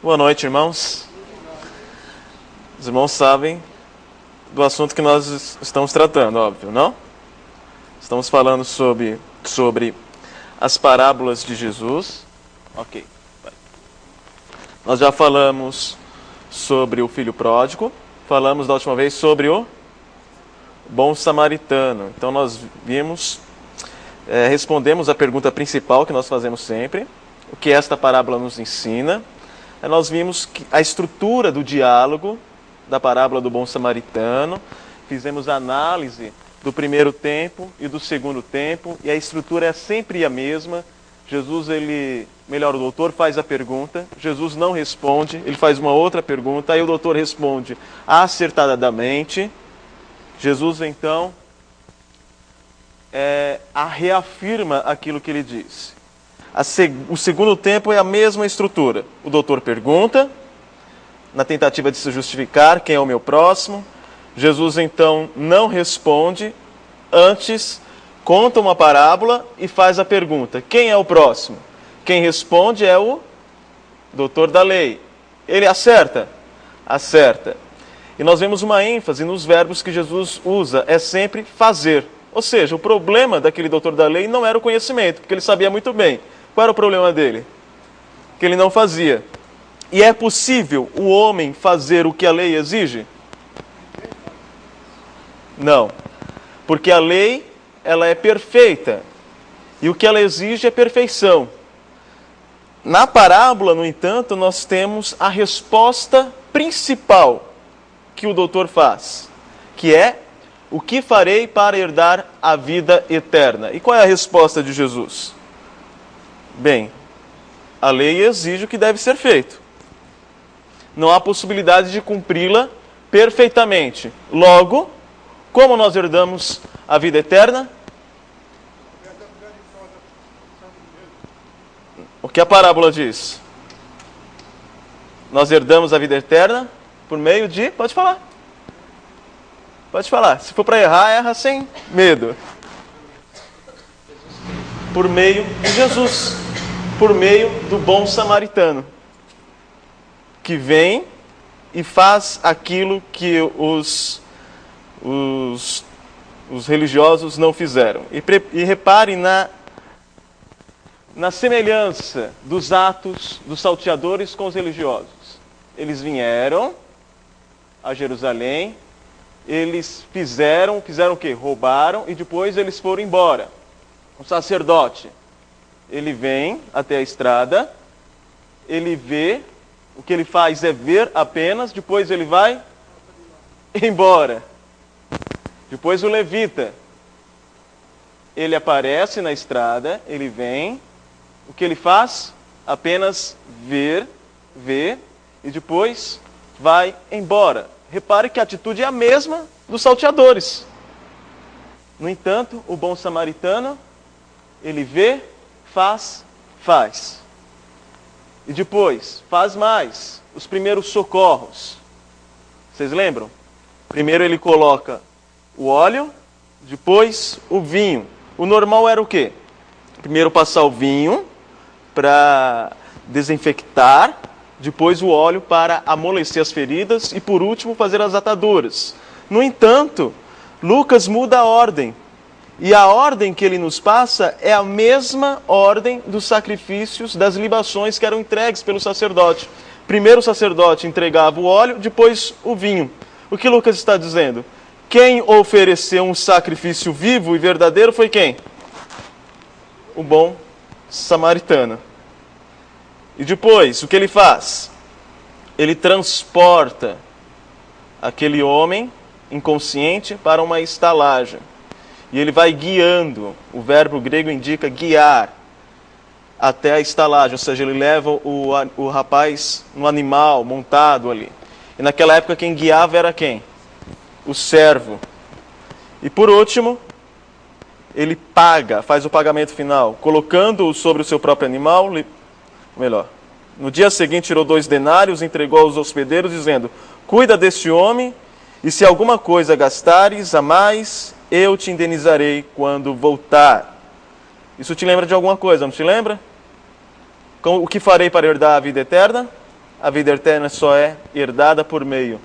Boa noite, irmãos. Os irmãos sabem do assunto que nós estamos tratando, óbvio, não? Estamos falando sobre as parábolas de Jesus. Ok. Nós já falamos sobre o filho pródigo. Falamos da última vez sobre o bom samaritano. Então nós respondemos a pergunta principal que nós fazemos sempre. O que esta parábola nos ensina? Nós vimos a estrutura do diálogo da parábola do bom samaritano, fizemos a análise do primeiro tempo e do segundo tempo, e a estrutura é sempre a mesma. O doutor faz a pergunta, Jesus não responde, ele faz uma outra pergunta, aí o doutor responde acertadamente. Jesus, então, reafirma aquilo que ele disse. O segundo tempo é a mesma estrutura. O doutor pergunta, na tentativa de se justificar, quem é o meu próximo. Jesus, então, não responde, antes conta uma parábola e faz a pergunta: quem é o próximo? Quem responde é o doutor da lei. Ele acerta? Acerta. E nós vemos uma ênfase nos verbos que Jesus usa, é sempre fazer. Ou seja, o problema daquele doutor da lei não era o conhecimento, porque ele sabia muito bem. Qual era o problema dele? Que ele não fazia. E é possível o homem fazer o que a lei exige? Não. Porque a lei, ela é perfeita. E o que ela exige é perfeição. Na parábola, no entanto, nós temos a resposta principal que o doutor faz, que é: o que farei para herdar a vida eterna? E qual é a resposta de Jesus? Bem, a lei exige o que deve ser feito. Não há possibilidade de cumpri-la perfeitamente. Logo, como nós herdamos a vida eterna? O que a parábola diz? Nós herdamos a vida eterna por meio de... Pode falar. Pode falar. Se for para errar, erra sem medo. Por meio de Jesus. Por meio do bom samaritano. Que vem e faz aquilo que os religiosos não fizeram. E repare na semelhança dos atos dos salteadores com os religiosos. Eles vieram a Jerusalém, eles fizeram o quê? Roubaram e depois eles foram embora. O sacerdote, ele vem até a estrada, ele vê, o que ele faz é ver apenas, depois ele vai embora. Depois o levita, ele aparece na estrada, ele vem, o que ele faz? Apenas ver, e depois vai embora. Repare que a atitude é a mesma dos salteadores. No entanto, o bom samaritano, ele vê, faz. E depois, faz mais, os primeiros socorros. Vocês lembram? Primeiro ele coloca o óleo, depois o vinho. O normal era o quê? Primeiro passar o vinho para desinfectar, depois o óleo para amolecer as feridas e, por último, fazer as ataduras. No entanto, Lucas muda a ordem. E a ordem que ele nos passa é a mesma ordem dos sacrifícios, das libações que eram entregues pelo sacerdote. Primeiro o sacerdote entregava o óleo, depois o vinho. O que Lucas está dizendo? Quem ofereceu um sacrifício vivo e verdadeiro foi quem? O bom samaritano. E depois, o que ele faz? Ele transporta aquele homem inconsciente para uma estalagem. E ele vai guiando, o verbo grego indica guiar, até a estalagem, ou seja, ele leva o rapaz no animal montado ali. E naquela época quem guiava era quem? O servo. E por último, ele faz o pagamento final, colocando-o sobre o seu próprio animal, no dia seguinte tirou 2 denários, entregou aos hospedeiros, dizendo: cuida deste homem, e se alguma coisa gastares a mais, eu te indenizarei quando voltar. Isso te lembra de alguma coisa, não te lembra? O que farei para herdar a vida eterna? a vida eterna só é herdada por meio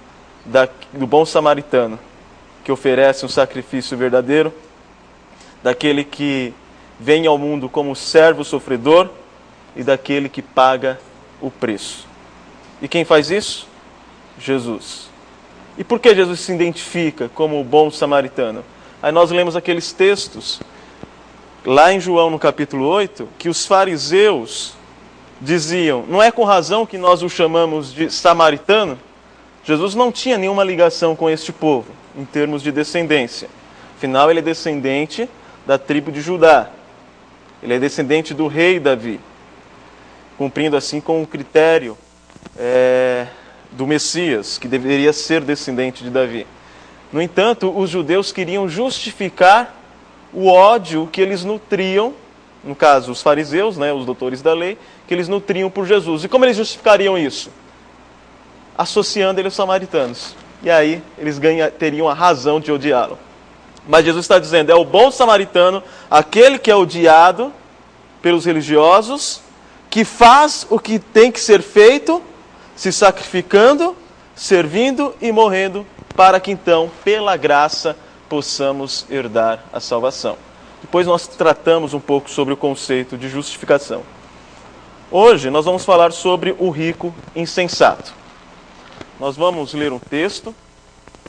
do bom samaritano, que oferece um sacrifício verdadeiro, daquele que vem ao mundo como servo sofredor e daquele que paga o preço. E quem faz isso? Jesus. E por que Jesus se identifica como o bom samaritano? Aí nós lemos aqueles textos, lá em João no capítulo 8, que os fariseus diziam, não é com razão que nós o chamamos de samaritano? Jesus não tinha nenhuma ligação com este povo, em termos de descendência. Afinal, ele é descendente da tribo de Judá. Ele é descendente do rei Davi, cumprindo assim com o critério do Messias, que deveria ser descendente de Davi. No entanto, os judeus queriam justificar o ódio que eles nutriam, no caso os fariseus, os doutores da lei, que eles nutriam por Jesus. E como eles justificariam isso? Associando ele aos samaritanos. E aí eles teriam a razão de odiá-lo. Mas Jesus está dizendo, é o bom samaritano, aquele que é odiado pelos religiosos, que faz o que tem que ser feito, se sacrificando, servindo e morrendo, para que então, pela graça, possamos herdar a salvação. Depois nós tratamos um pouco sobre o conceito de justificação. Hoje nós vamos falar sobre o rico insensato. Nós vamos ler um texto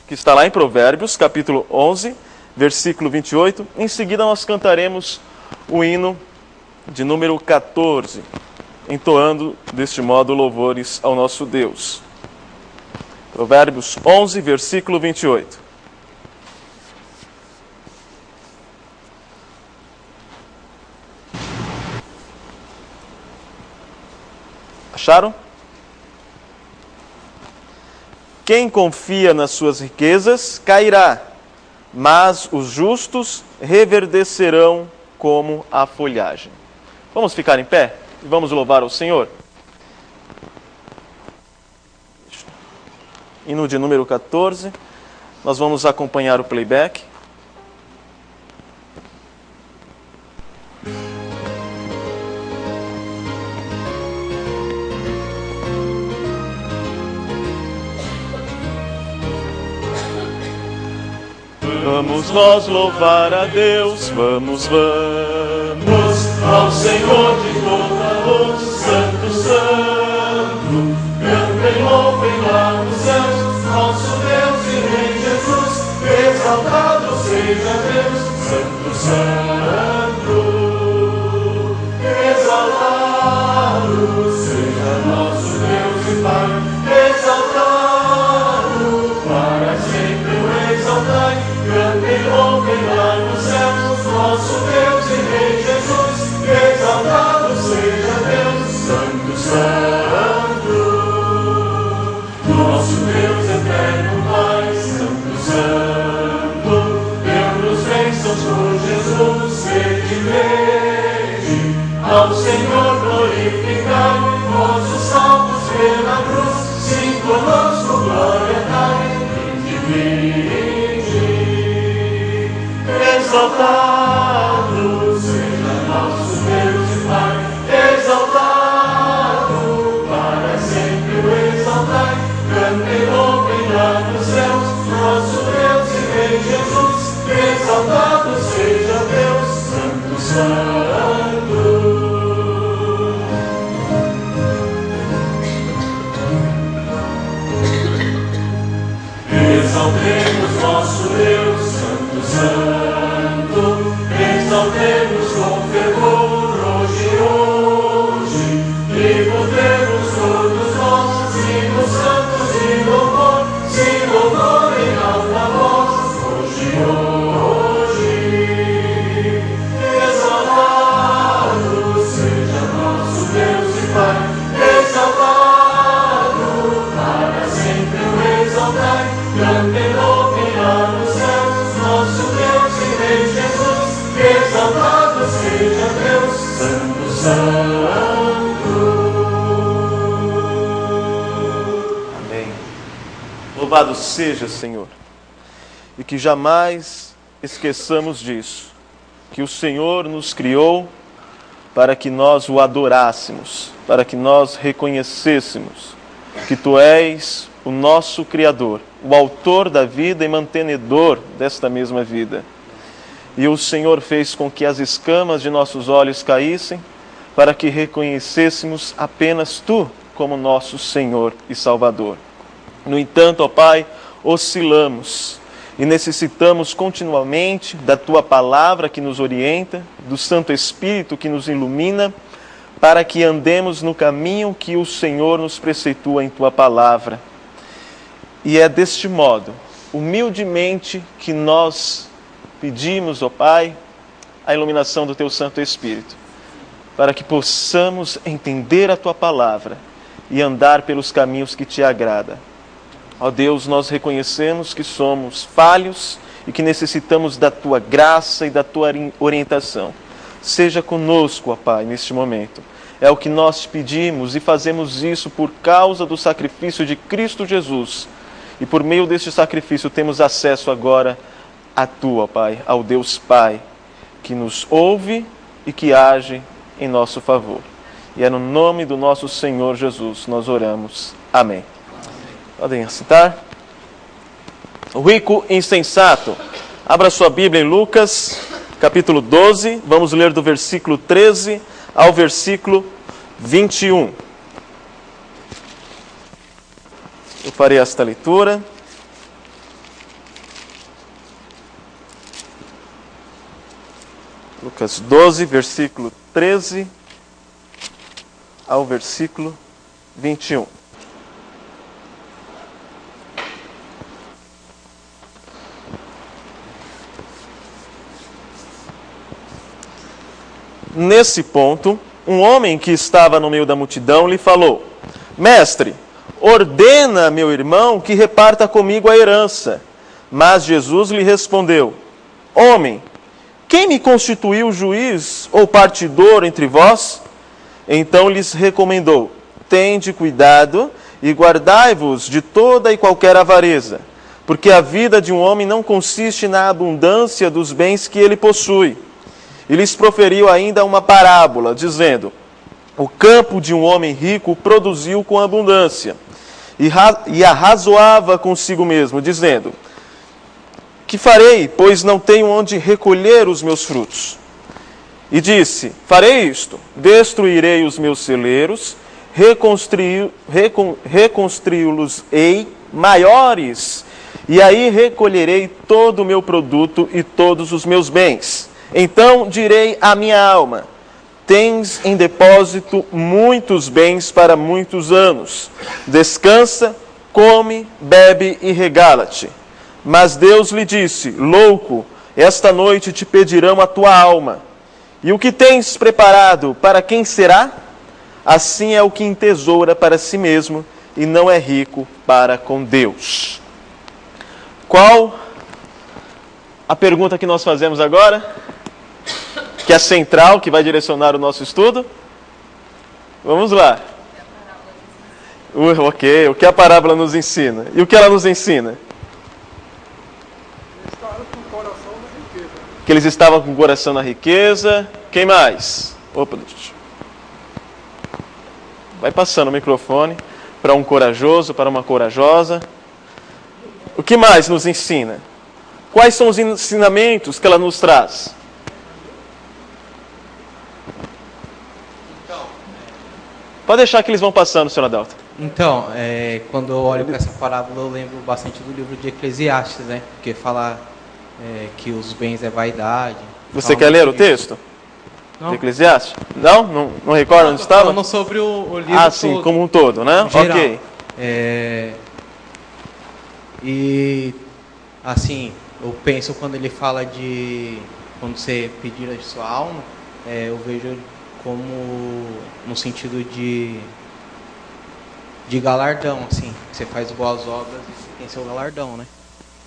que está lá em Provérbios, capítulo 11, versículo 28. Em seguida nós cantaremos o hino de número 14, entoando deste modo louvores ao nosso Deus. Provérbios 11, versículo 28. Acharam? Quem confia nas suas riquezas cairá, mas os justos reverdecerão como a folhagem. Vamos ficar em pé e vamos louvar ao Senhor? Hino de número 14, nós vamos acompanhar o playback. Vamos nós louvar a Deus, vamos ao Senhor de toda a luz, Santo, Santo, cantem, louvem lá nos céus, nosso Deus e Rei Jesus, exaltado seja Deus, Santo, Santo, exaltado seja nosso Deus e Pai, exaltado para sempre o exaltai. Cantem, louvem lá nos céus, nosso Deus e Rei Jesus, exaltado seja Deus, Santo, Santo, nosso Deus eterno Pai, Santo, Santo, deu-nos bênçãos por Jesus, sede e vede, ao Senhor glorificai, vossos salvos pela cruz, sim conosco glória dai, exaltado seja nosso Deus e Pai, exaltado para sempre o exaltai. Cantem, louvem lá nos céus, nosso Deus e Rei Jesus, exaltado seja Deus, Santo, Santo. Exaltemos nosso Deus, Santo, Santo, exaltemos com fervor hoje, tributemos todos nós, sinos santos de louvor, se louvor em alta voz, hoje, exaltado seja nosso Deus e Pai, exaltado para sempre o exaltai, cantem, louvem lá nos céus, nosso Deus e Rei Jesus, exaltado seja Deus, Santo, Santo. Amém. Louvado seja, Senhor, e que jamais esqueçamos disso, que o Senhor nos criou para que nós o adorássemos, para que nós reconhecêssemos que Tu és o nosso Criador, o autor da vida e mantenedor desta mesma vida. E o Senhor fez com que as escamas de nossos olhos caíssem, para que reconhecêssemos apenas Tu como nosso Senhor e Salvador. No entanto, ó Pai, oscilamos e necessitamos continuamente da Tua palavra que nos orienta, do Santo Espírito que nos ilumina, para que andemos no caminho que o Senhor nos preceitua em Tua palavra. E é deste modo, humildemente, que nós pedimos, ó Pai, a iluminação do Teu Santo Espírito, para que possamos entender a Tua palavra e andar pelos caminhos que Te agrada. Ó Deus, nós reconhecemos que somos falhos e que necessitamos da Tua graça e da Tua orientação. Seja conosco, ó Pai, neste momento. É o que nós te pedimos e fazemos isso por causa do sacrifício de Cristo Jesus. E por meio deste sacrifício temos acesso agora a Tu, ó Pai, ao Deus Pai, que nos ouve e que age em nosso favor. E é no nome do nosso Senhor Jesus nós oramos. Amém. Podem assentar. O rico insensato. Abra sua Bíblia em Lucas, capítulo 12. Vamos ler do versículo 13 ao versículo 21. Eu farei esta leitura. Lucas 12, versículo 13 ao versículo 21. Nesse ponto, um homem que estava no meio da multidão lhe falou: Mestre, ordena meu irmão que reparta comigo a herança. Mas Jesus lhe respondeu: Homem, quem me constituiu juiz ou partidor entre vós? Então lhes recomendou: Tende cuidado e guardai-vos de toda e qualquer avareza, porque a vida de um homem não consiste na abundância dos bens que ele possui. E lhes proferiu ainda uma parábola, dizendo: O campo de um homem rico produziu com abundância, e arrazoava consigo mesmo, dizendo: Que farei, pois não tenho onde recolher os meus frutos? E disse: Farei isto, destruirei os meus celeiros, reconstruí-los-ei maiores, e aí recolherei todo o meu produto e todos os meus bens. Então direi à minha alma: Tens em depósito muitos bens para muitos anos. Descansa, come, bebe e regala-te. Mas Deus lhe disse: Louco, esta noite te pedirão a tua alma. E o que tens preparado, para quem será? Assim é o que entesoura para si mesmo e não é rico para com Deus. Qual a pergunta que nós fazemos agora? Que é central, que vai direcionar o nosso estudo? Vamos lá. Ok, o que a parábola nos ensina? E o que ela nos ensina? Que eles estavam com o coração na riqueza. Quem mais? Opa, vai passando o microfone para um corajoso, para uma corajosa. O que mais nos ensina? Quais são os ensinamentos que ela nos traz? Pode deixar que eles vão passando, senhor Adalto. Então, quando eu olho para essa parábola, eu lembro bastante do livro de Eclesiastes, né? Porque fala que os bens é vaidade. Você quer ler o texto? Não. De Eclesiastes? Não? Não recorda onde estava? Falando sobre o livro todo. Sim, como um todo, né? Ok. E, assim, eu penso quando ele fala de... Quando você pedir a sua alma, eu vejo como no sentido de galardão, assim. Você faz boas obras e tem seu galardão, né?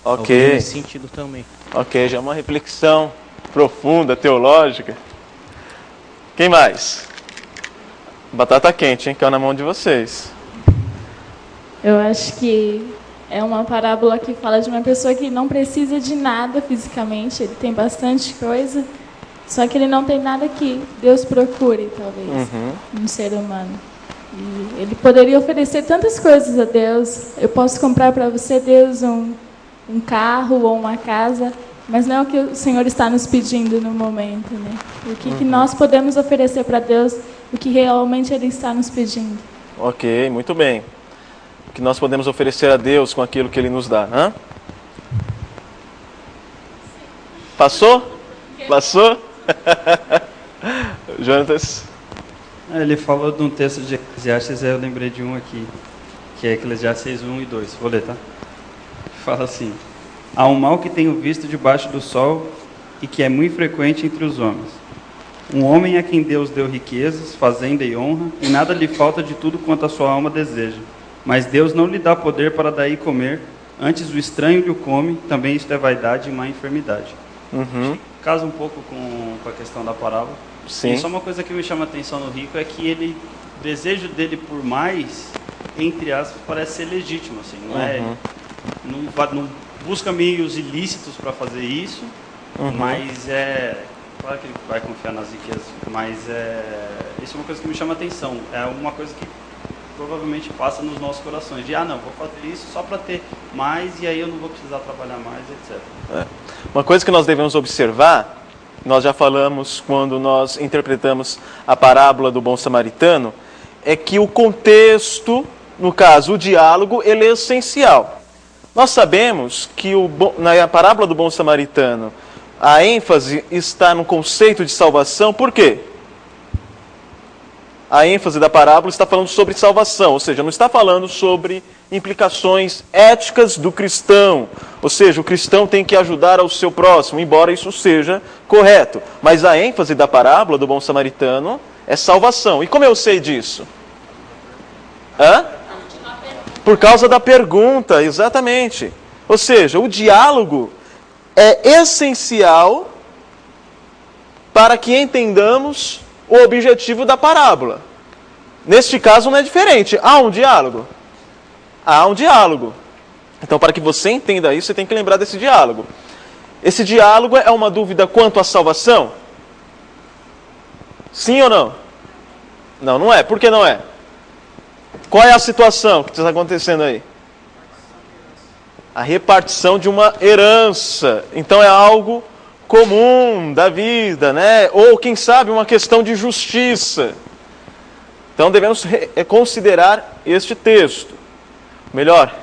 Ok. Nesse sentido também. Ok, já é uma reflexão profunda, teológica. Quem mais? Batata quente, hein? Que é na mão de vocês. Eu acho que é uma parábola que fala de uma pessoa que não precisa de nada fisicamente. Ele tem bastante coisa, só que ele não tem nada que Deus procure, talvez, no ser humano. E ele poderia oferecer tantas coisas a Deus. Eu posso comprar para você, Deus, um carro ou uma casa, mas não é o que o Senhor está nos pedindo no momento, né? O que nós podemos oferecer para Deus, o que realmente Ele está nos pedindo. Ok, muito bem. O que nós podemos oferecer a Deus com aquilo que Ele nos dá, né? Passou? Passou? Jonatas? Ele falou de um texto de Eclesiastes, eu lembrei de um aqui, que é Eclesiastes 1 e 2. Vou ler, tá? Fala assim: há um mal que tenho visto debaixo do sol e que é muito frequente entre os homens. Um homem a quem Deus deu riquezas, fazenda e honra, e nada lhe falta de tudo quanto a sua alma deseja. Mas Deus não lhe dá poder para daí comer, antes o estranho lhe o come, também isto é vaidade e má enfermidade. Casa um pouco com a questão da parábola. Sim. E só uma coisa que me chama a atenção no rico é que o desejo dele por mais, entre aspas, parece ser legítimo, assim, não busca meios ilícitos para fazer isso, mas claro que ele vai confiar nas riquezas, mas isso é uma coisa que me chama a atenção, é uma coisa que provavelmente passa nos nossos corações, de não, vou fazer isso só para ter mais e aí eu não vou precisar trabalhar mais, etc. Uma coisa que nós devemos observar, nós já falamos quando nós interpretamos a parábola do bom samaritano, é que o contexto, no caso o diálogo, ele é essencial. Nós sabemos que na parábola do bom samaritano, a ênfase está no conceito de salvação, por quê? A ênfase da parábola está falando sobre salvação, ou seja, não está falando sobre implicações éticas do cristão. Ou seja, o cristão tem que ajudar ao seu próximo, embora isso seja correto. Mas a ênfase da parábola do bom samaritano é salvação. E como eu sei disso? Por causa da pergunta, exatamente. Ou seja, o diálogo é essencial para que entendamos o objetivo da parábola. Neste caso não é diferente. Há um diálogo? Há um diálogo. Então, para que você entenda isso, você tem que lembrar desse diálogo. Esse diálogo é uma dúvida quanto à salvação? Sim ou não? Não, não é. Por que não é? Qual é a situação que está acontecendo aí? A repartição de uma herança. Então é algo comum da vida, né? Ou, quem sabe, uma questão de justiça. Então devemos considerar este texto. Melhor,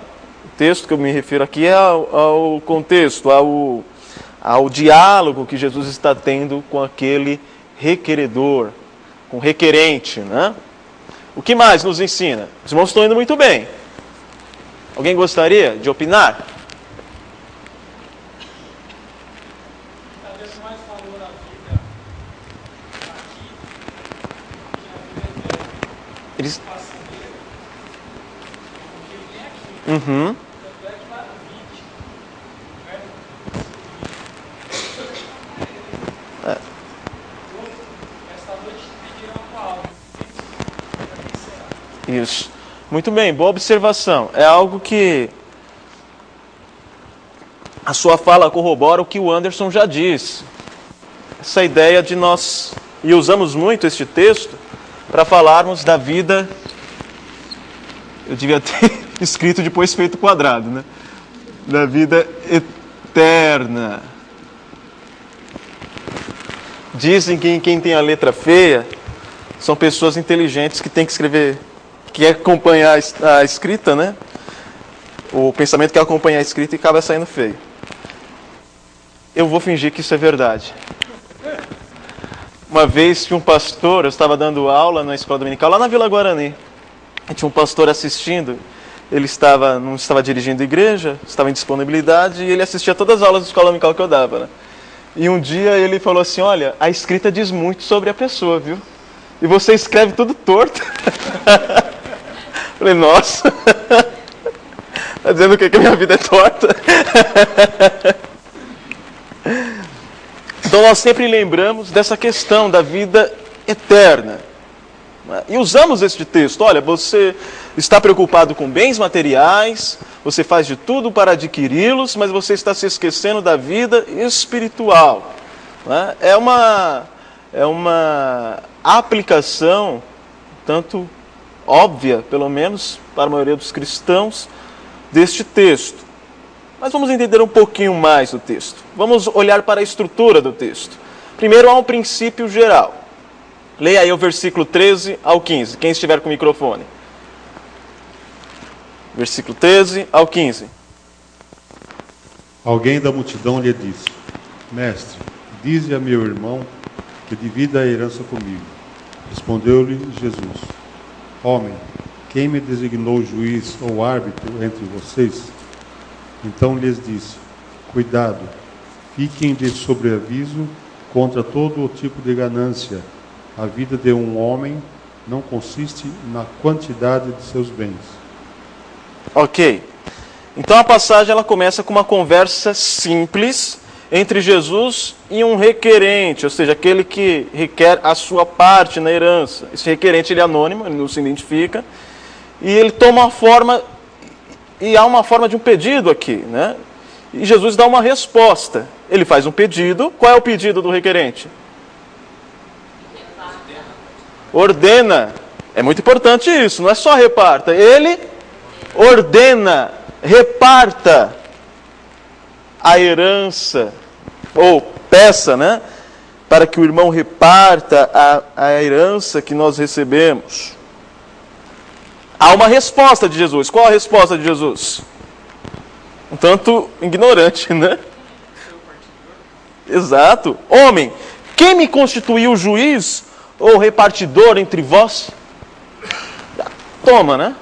o texto que eu me refiro aqui é ao contexto, ao diálogo que Jesus está tendo com aquele requeredor, com o requerente, né? O que mais nos ensina? Os irmãos estão indo muito bem. Alguém gostaria de opinar? Eles... Isso. Muito bem, boa observação. É algo que a sua fala corrobora o que o Anderson já disse. Essa ideia de nós, e usamos muito este texto para falarmos da vida, eu devia ter escrito depois feito quadrado, né? Da vida eterna. Dizem que quem tem a letra feia são pessoas inteligentes que têm que escrever, que acompanhar a escrita, né? O pensamento que acompanha a escrita e acaba saindo feio. Eu vou fingir que isso é verdade. Uma vez tinha um pastor, eu estava dando aula na escola dominical, lá na Vila Guarani. E tinha um pastor assistindo, ele não estava dirigindo a igreja, estava em disponibilidade, e ele assistia todas as aulas da escola dominical que eu dava, né? E um dia ele falou assim, olha, a escrita diz muito sobre a pessoa, viu? E você escreve tudo torto. Falei, nossa, está dizendo o que a minha vida é torta? Então nós sempre lembramos dessa questão da vida eterna. E usamos este texto, olha, você está preocupado com bens materiais, você faz de tudo para adquiri-los, mas você está se esquecendo da vida espiritual. É uma aplicação tanto óbvia, pelo menos para a maioria dos cristãos, deste texto. Mas vamos entender um pouquinho mais o texto. Vamos olhar para a estrutura do texto. Primeiro, há um princípio geral. Leia aí o versículo 13 ao 15, quem estiver com o microfone. Versículo 13 ao 15. Alguém da multidão lhe disse: Mestre, dize a meu irmão que divida a herança comigo. Respondeu-lhe Jesus: Homem, quem me designou juiz ou árbitro entre vocês? Então lhes disse: Cuidado, fiquem de sobreaviso contra todo o tipo de ganância. A vida de um homem não consiste na quantidade de seus bens. Ok. Então a passagem ela começa com uma conversa simples entre Jesus e um requerente, ou seja, aquele que requer a sua parte na herança. Esse requerente ele é anônimo, ele não se identifica, e ele toma a forma, e há uma forma de um pedido aqui, né? E Jesus dá uma resposta. Ele faz um pedido. Qual é o pedido do requerente? Ordena. É muito importante isso, não é só reparta. Ele ordena, reparta a herança, ou peça, né? Para que o irmão reparta a herança que nós recebemos. Há uma resposta de Jesus. Qual a resposta de Jesus? Um tanto ignorante, né? Exato. Homem, quem me constituiu juiz ou repartidor entre vós? Toma, né?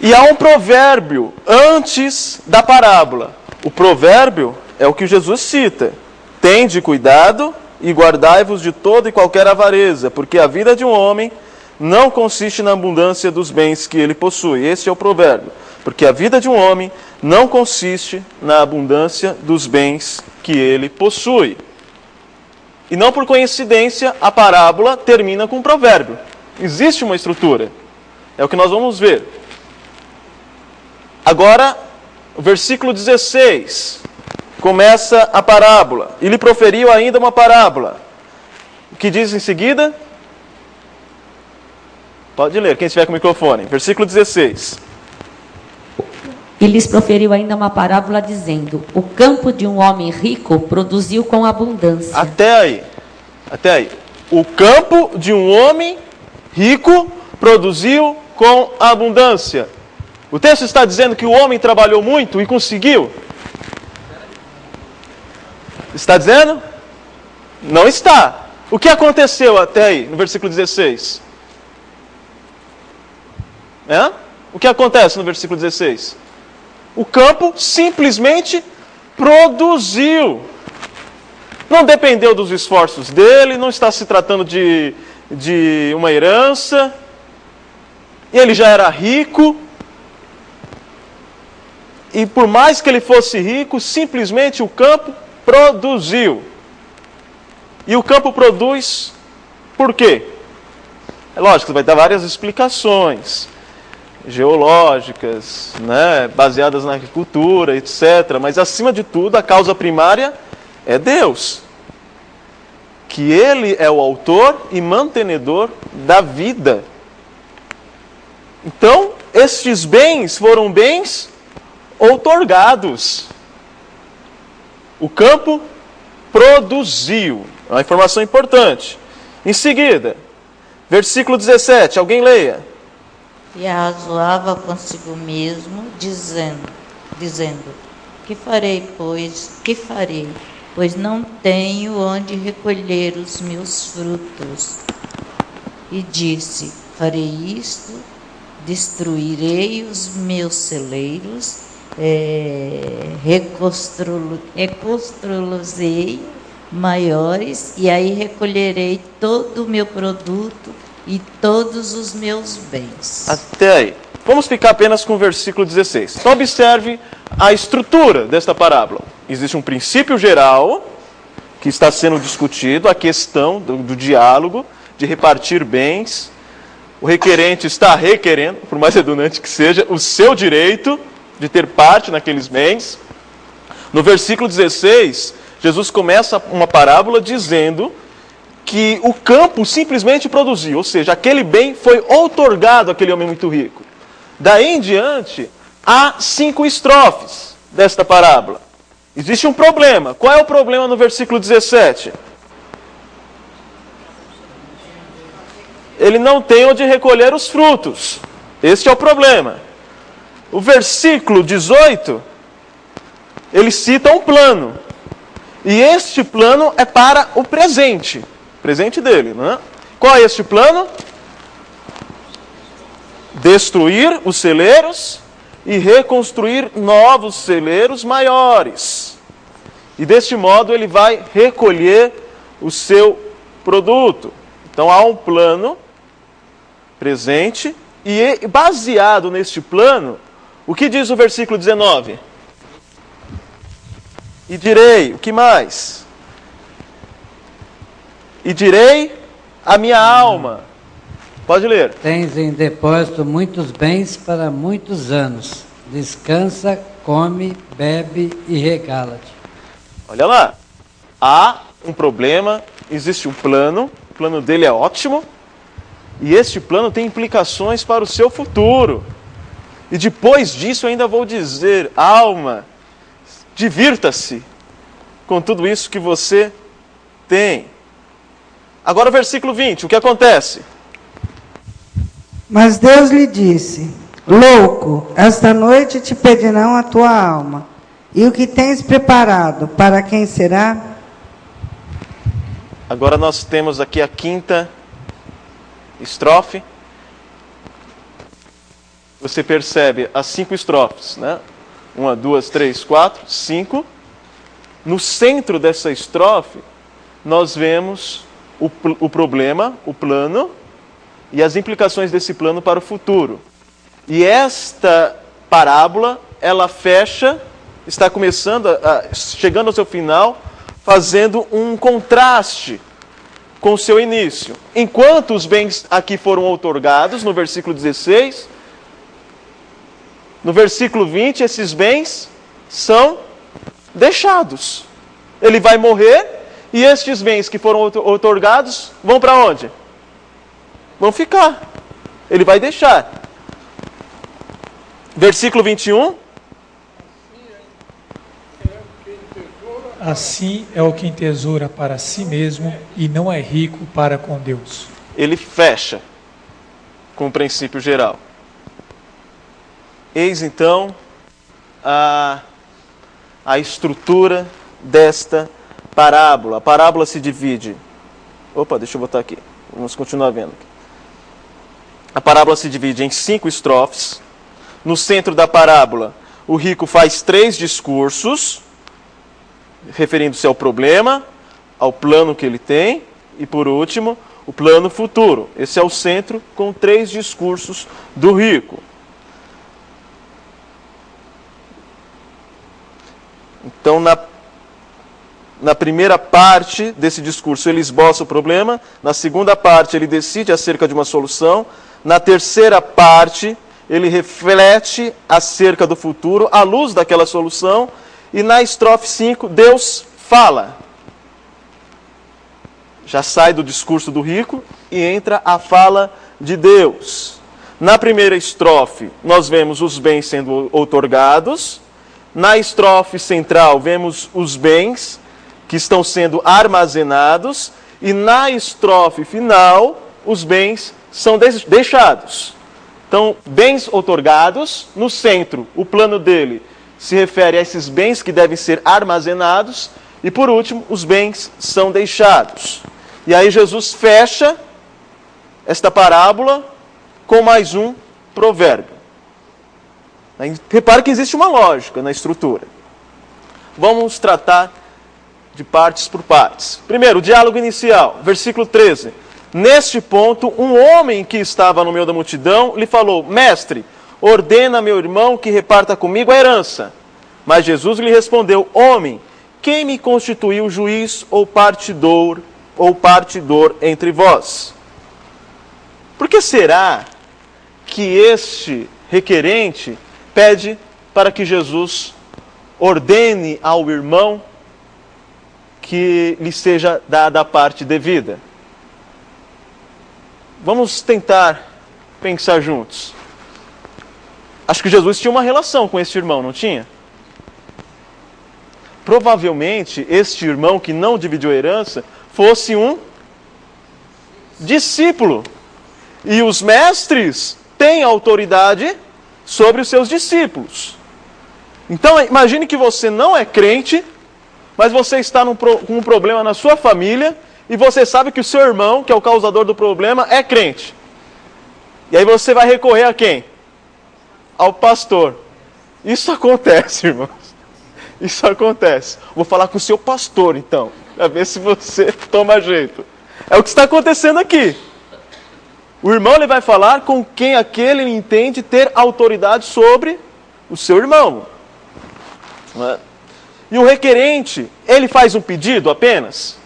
E há um provérbio antes da parábola. O provérbio é o que Jesus cita. Tende cuidado e guardai-vos de toda e qualquer avareza, porque a vida de um homem não consiste na abundância dos bens que ele possui. Esse é o provérbio. Porque a vida de um homem não consiste na abundância dos bens que ele possui. E não por coincidência, a parábola termina com um provérbio. Existe uma estrutura. É o que nós vamos ver. Agora, o versículo 16. Começa a parábola. E lhe proferiu ainda uma parábola. O que diz em seguida? Pode ler, quem estiver com o microfone. Versículo 16. E lhes proferiu ainda uma parábola, dizendo: O campo de um homem rico produziu com abundância. Até aí. Até aí. O campo de um homem rico produziu com abundância. O texto está dizendo que o homem trabalhou muito e conseguiu? Está dizendo? Não está. O que aconteceu até aí, no versículo 16? O que acontece no versículo 16? O campo simplesmente produziu. Não dependeu dos esforços dele, não está se tratando de uma herança. Ele já era rico. E por mais que ele fosse rico, simplesmente o campo produziu. E o campo produz por quê? É lógico, vai dar várias explicações geológicas, né, baseadas na agricultura, etc. Mas acima de tudo, a causa primária é Deus. Que Ele é o autor e mantenedor da vida. Então, estes bens foram bens outorgados. O campo produziu. É uma informação importante. Em seguida, versículo 17, alguém leia. E arrazoava consigo mesmo, dizendo, que farei, pois não tenho onde recolher os meus frutos. E disse: farei isto, destruirei os meus celeiros, reconstruí-los-ei maiores, e aí recolherei todo o meu produto e todos os meus bens. Até aí. Vamos ficar apenas com o versículo 16. Então observe a estrutura desta parábola. Existe um princípio geral que está sendo discutido, a questão do diálogo, de repartir bens. O requerente está requerendo, por mais redundante que seja, o seu direito de ter parte naqueles bens. No versículo 16, Jesus começa uma parábola dizendo que o campo simplesmente produziu, ou seja, aquele bem foi outorgado àquele homem muito rico. Daí em diante, há 5 estrofes desta parábola. Existe um problema. Qual é o problema no versículo 17? Ele não tem onde recolher os frutos. Este é o problema. O versículo 18, ele cita um plano. E este plano é para o presente. Presente dele, não é? Qual é este plano? Destruir os celeiros e reconstruir novos celeiros maiores. E deste modo ele vai recolher o seu produto. Então há um plano presente e baseado neste plano, o que diz o versículo 19? E direi, o que mais? E direi a minha alma. Pode ler. Tens em depósito muitos bens para muitos anos. Descansa, come, bebe e regala-te. Olha lá. Há um problema, existe um plano, o plano dele é ótimo, e este plano tem implicações para o seu futuro. E depois disso eu ainda vou dizer, alma, divirta-se com tudo isso que você tem. Agora o versículo 20, o que acontece? Mas Deus lhe disse: louco, esta noite te pedirão a tua alma. E o que tens preparado, para quem será? Agora nós temos aqui a 5ª estrofe. Você percebe as 5 estrofes, né? 1, 2, 3, 4, 5. No centro dessa estrofe, nós vemos o problema, o plano, e as implicações desse plano para o futuro. E esta parábola, ela fecha, está começando, chegando ao seu final, fazendo um contraste com o seu início. Enquanto os bens aqui foram outorgados, no versículo 16, no versículo 20, esses bens são deixados. Ele vai morrer, e estes bens que foram outorgados vão para onde? Vão ficar. Ele vai deixar. Versículo 21. Assim é o que entesoura para si mesmo e não é rico para com Deus. Ele fecha com o princípio geral. Eis então a estrutura desta parábola. A parábola se divide. Opa, deixa eu botar aqui. Vamos continuar vendo. A parábola se divide em 5 estrofes. No centro da parábola, o rico faz 3 discursos, referindo-se ao problema, ao plano que ele tem, e por último, o plano futuro. Esse é o centro, com 3 discursos do rico. Então, na primeira parte desse discurso, ele esboça o problema. Na segunda parte, ele decide acerca de uma solução. Na terceira parte, ele reflete acerca do futuro, à luz daquela solução. E na estrofe 5, Deus fala. Já sai do discurso do rico e entra a fala de Deus. Na primeira estrofe, nós vemos os bens sendo outorgados. Na estrofe central, vemos os bens que estão sendo armazenados. E na estrofe final, os bens são deixados. Então, bens outorgados, no centro, o plano dele se refere a esses bens que devem ser armazenados. E por último, os bens são deixados. E aí Jesus fecha esta parábola com mais um provérbio. Repare que existe uma lógica na estrutura. Vamos tratar de partes por partes. Primeiro, o diálogo inicial, versículo 13. Neste ponto, um homem que estava no meio da multidão lhe falou: Mestre, ordena meu irmão que reparta comigo a herança. Mas Jesus lhe respondeu: Homem, quem me constituiu juiz ou partidor entre vós? Por que será que este requerente pede para que Jesus ordene ao irmão que lhe seja dada a parte devida? Vamos tentar pensar juntos. Acho que Jesus tinha uma relação com este irmão, não tinha? Provavelmente, este irmão que não dividiu a herança fosse um discípulo. E os mestres têm autoridade sobre os seus discípulos. Então, imagine que você não é crente, mas você está com um problema na sua família e você sabe que o seu irmão, que é o causador do problema, é crente. E aí você vai recorrer a quem? Ao pastor. Isso acontece, irmãos. Isso acontece. Vou falar com o seu pastor, então, para ver se você toma jeito. É o que está acontecendo aqui. O irmão ele vai falar com quem aquele entende ter autoridade sobre o seu irmão. Não é? E o requerente, ele faz um pedido apenas?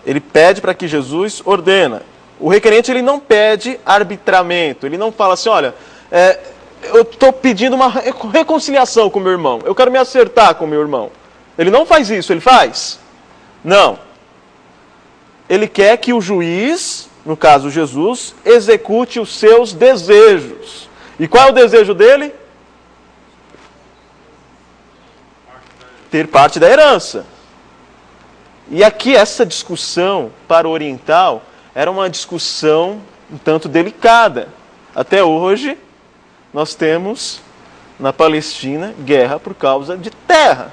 Ele pede para que Jesus ordena. O requerente ele não pede arbitramento. Ele não fala assim, olha, eu estou pedindo uma reconciliação com meu irmão. Eu quero me acertar com meu irmão. Ele não faz isso, ele faz? Não. Ele quer que o juiz, no caso Jesus, execute os seus desejos. E qual é o desejo dele? Ter parte da herança. E aqui essa discussão para o oriental era uma discussão um tanto delicada. Até hoje nós temos na Palestina guerra por causa de terra.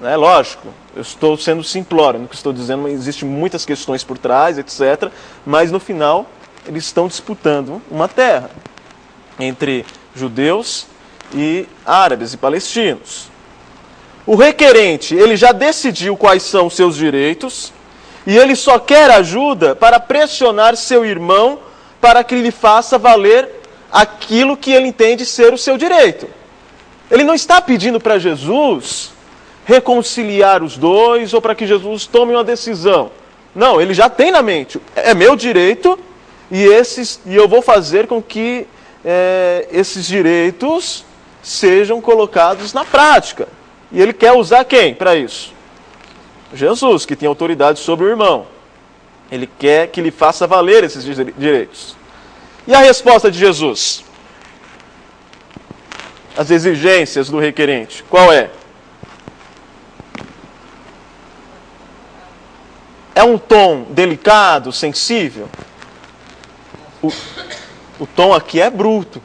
É lógico, eu estou sendo simplório no que estou dizendo, mas existem muitas questões por trás, etc. Mas no final eles estão disputando uma terra entre judeus e árabes e palestinos. O requerente, ele já decidiu quais são os seus direitos e ele só quer ajuda para pressionar seu irmão para que lhe faça valer aquilo que ele entende ser o seu direito. Ele não está pedindo para Jesus reconciliar os dois ou para que Jesus tome uma decisão. Não, ele já tem na mente, é meu direito e eu vou fazer com que esses direitos sejam colocados na prática. E ele quer usar quem para isso? Jesus, que tem autoridade sobre o irmão. Ele quer que lhe faça valer esses direitos. E a resposta de Jesus? As exigências do requerente, qual é? É um tom delicado, sensível? O tom aqui é bruto.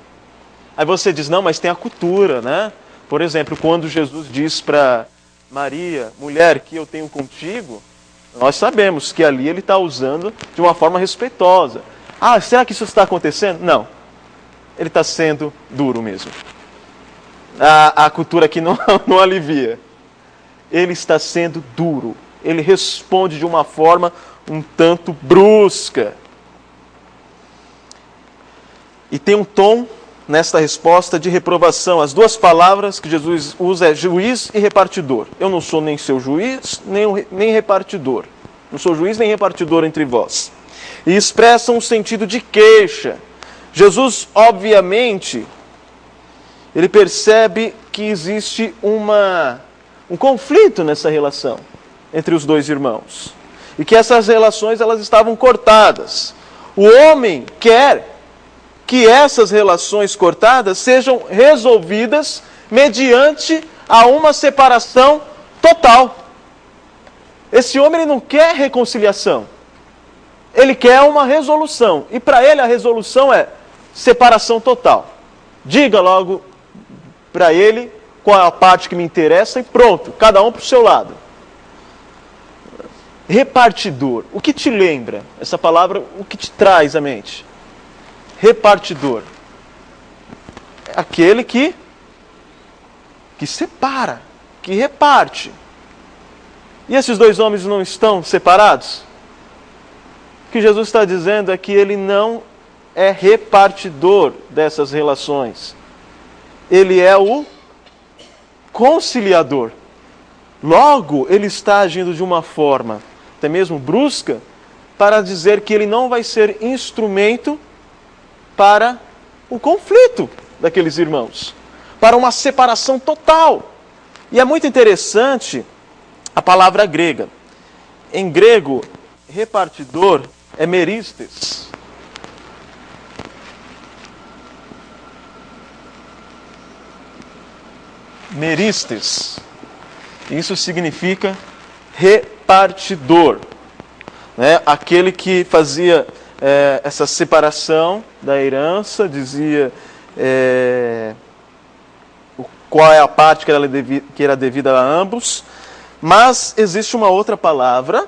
Aí você diz, não, mas tem a cultura, né? Por exemplo, quando Jesus diz para Maria, mulher, que eu tenho contigo, nós sabemos que ali ele está usando de uma forma respeitosa. Ah, será que isso está acontecendo? Não. Ele está sendo duro mesmo. A cultura aqui não alivia. Ele está sendo duro. Ele responde de uma forma um tanto brusca. E tem um tom nesta resposta de reprovação. As duas palavras que Jesus usa é juiz e repartidor. Eu não sou nem seu juiz, nem repartidor. Não sou juiz nem repartidor entre vós. E expressam um sentido de queixa. Jesus, obviamente, ele percebe que existe um conflito nessa relação entre os dois irmãos. E que essas relações elas estavam cortadas. O homem quer que essas relações cortadas sejam resolvidas mediante a uma separação total. Esse homem ele não quer reconciliação. Ele quer uma resolução. E para ele a resolução é separação total. Diga logo para ele qual é a parte que me interessa e pronto, cada um para o seu lado. Repartidor. O que te lembra? Essa palavra, o que te traz à mente? Repartidor. É aquele que separa, que reparte. E esses dois homens não estão separados? O que Jesus está dizendo é que ele não é repartidor dessas relações. Ele é o conciliador. Logo, ele está agindo de uma forma, até mesmo brusca, para dizer que ele não vai ser instrumento para o conflito daqueles irmãos, para uma separação total. E é muito interessante a palavra grega. Em grego, repartidor é meristes. Meristes. Isso significa repartidor, né? Aquele que fazia essa separação da herança, dizia qual é a parte que era devida a ambos. Mas existe uma outra palavra,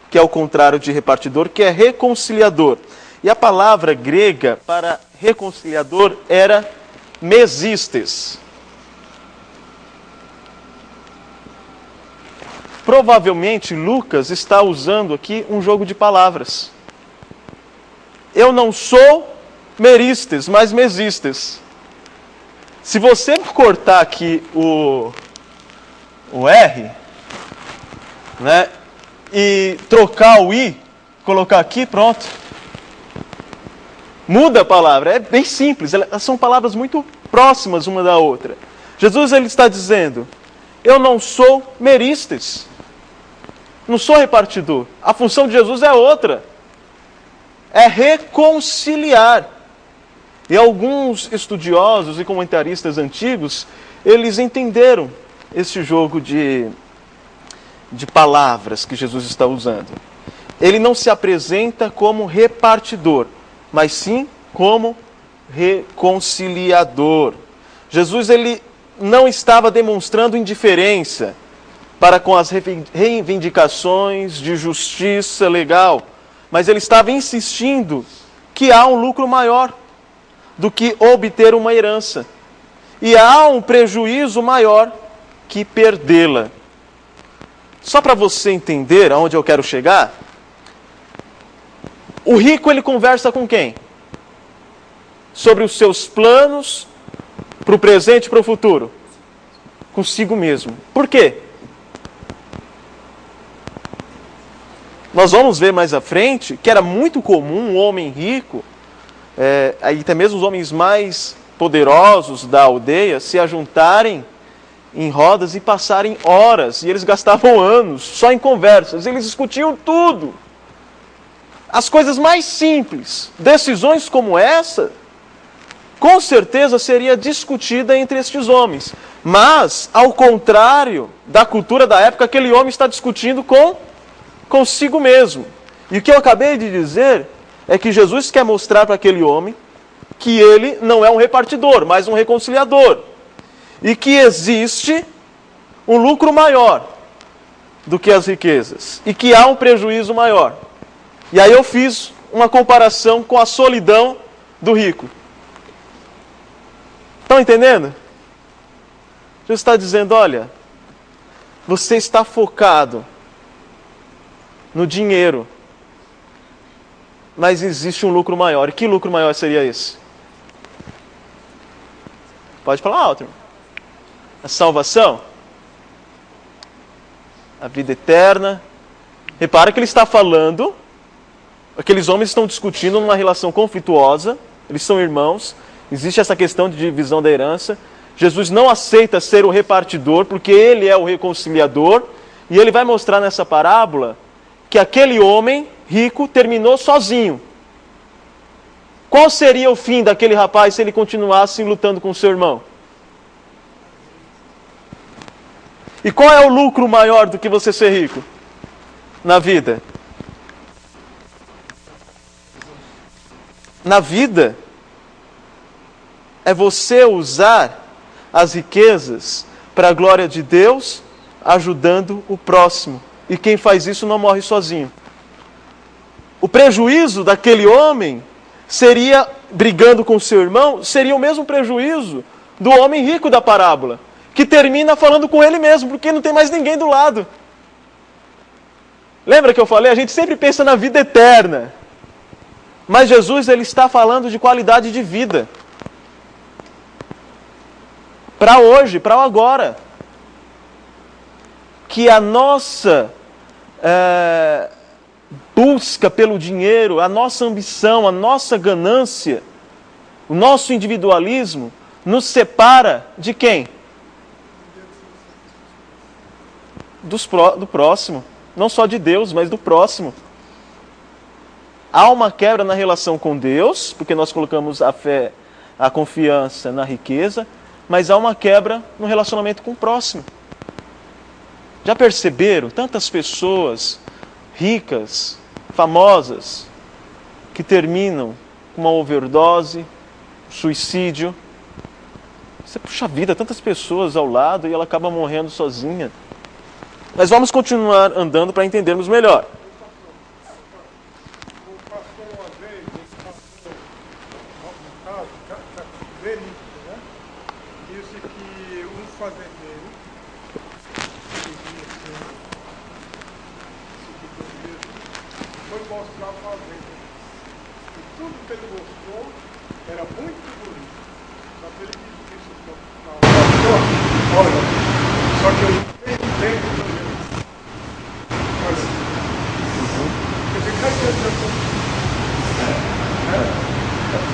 que é o contrário de repartidor, que é reconciliador. E a palavra grega para reconciliador era mesistes. Provavelmente Lucas está usando aqui um jogo de palavras. Eu não sou meristes, mas mesistes. Se você cortar aqui o R, né, e trocar o I, colocar aqui, pronto. Muda a palavra, é bem simples, elas são palavras muito próximas uma da outra. Jesus ele está dizendo, eu não sou meristes, não sou repartidor. A função de Jesus é outra, é reconciliar. E alguns estudiosos e comentaristas antigos, eles entenderam esse jogo de palavras que Jesus está usando. Ele não se apresenta como repartidor, mas sim como reconciliador. Jesus ele não estava demonstrando indiferença para com as reivindicações de justiça legal, mas ele estava insistindo que há um lucro maior do que obter uma herança. E há um prejuízo maior que perdê-la. Só para você entender aonde eu quero chegar, o rico ele conversa com quem? Sobre os seus planos para o presente e para o futuro. Consigo mesmo. Por quê? Nós vamos ver mais à frente que era muito comum um homem rico, aí até mesmo os homens mais poderosos da aldeia, se ajuntarem em rodas e passarem horas, e eles gastavam anos só em conversas, eles discutiam tudo. As coisas mais simples, decisões como essa, com certeza seria discutida entre estes homens. Mas, ao contrário da cultura da época, aquele homem está discutindo consigo mesmo. E o que eu acabei de dizer é que Jesus quer mostrar para aquele homem que ele não é um repartidor, mas um reconciliador. E que existe um lucro maior do que as riquezas. E que há um prejuízo maior. E aí eu fiz uma comparação com a solidão do rico. Estão entendendo? Jesus está dizendo, olha, você está focado no dinheiro, mas existe um lucro maior. E que lucro maior seria esse? Pode falar alto, irmão. A salvação, a vida eterna. Repara que ele está falando, aqueles homens estão discutindo numa relação conflituosa, eles são irmãos, existe essa questão de divisão da herança. Jesus não aceita ser o repartidor, porque ele é o reconciliador, e ele vai mostrar nessa parábola que aquele homem rico terminou sozinho. Qual seria o fim daquele rapaz se ele continuasse lutando com seu irmão? E qual é o lucro maior do que você ser rico na vida? Na vida, é você usar as riquezas para a glória de Deus, ajudando o próximo. E quem faz isso não morre sozinho. O prejuízo daquele homem seria, brigando com seu irmão, seria o mesmo prejuízo do homem rico da parábola, que termina falando com ele mesmo, porque não tem mais ninguém do lado. Lembra que eu falei? A gente sempre pensa na vida eterna. Mas Jesus ele está falando de qualidade de vida. Para hoje, para o agora. Que a nossa busca pelo dinheiro, a nossa ambição, a nossa ganância, o nosso individualismo, nos separa de quem? do próximo. Não só de Deus, mas do próximo. Há uma quebra na relação com Deus, porque nós colocamos a fé, a confiança na riqueza, mas há uma quebra no relacionamento com o próximo. Já perceberam tantas pessoas ricas, famosas, que terminam com uma overdose, suicídio? Você puxa vida, tantas pessoas ao lado e ela acaba morrendo sozinha. Mas vamos continuar andando para entendermos melhor.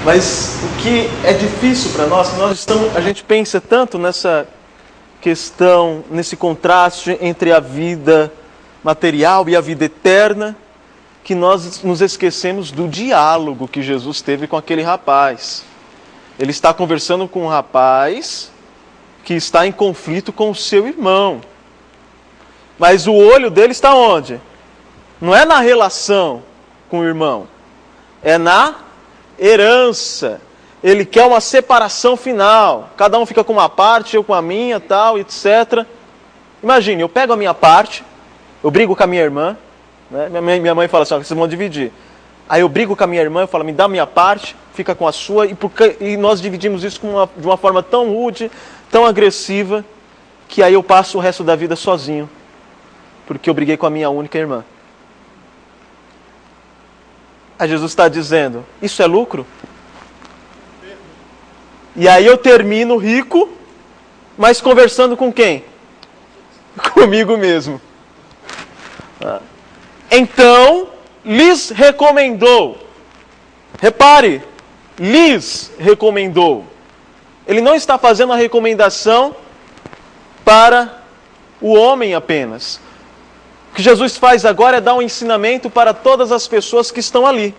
Mas o que é difícil para nós, a gente pensa tanto nessa questão, nesse contraste entre a vida material e a vida eterna, que nós nos esquecemos do diálogo que Jesus teve com aquele rapaz. Ele está conversando com um rapaz que está em conflito com o seu irmão. Mas o olho dele está onde? Não é na relação com o irmão, é na herança. Ele quer uma separação final. Cada um fica com uma parte, eu com a minha, tal, etc. Imagine, eu pego a minha parte, eu brigo com a minha irmã, né? Minha mãe fala assim, vocês vão dividir. Aí eu brigo com a minha irmã, eu falo, me dá a minha parte, fica com a sua, e nós dividimos isso de uma forma tão rude, tão agressiva, que aí eu passo o resto da vida sozinho, porque eu briguei com a minha única irmã. Aí Jesus está dizendo, isso é lucro? E aí eu termino rico, mas conversando com quem? Comigo mesmo. Então, lhes recomendou. Repare, lhes recomendou. Ele não está fazendo a recomendação para o homem apenas. O que Jesus faz agora é dar um ensinamento para todas as pessoas que estão ali.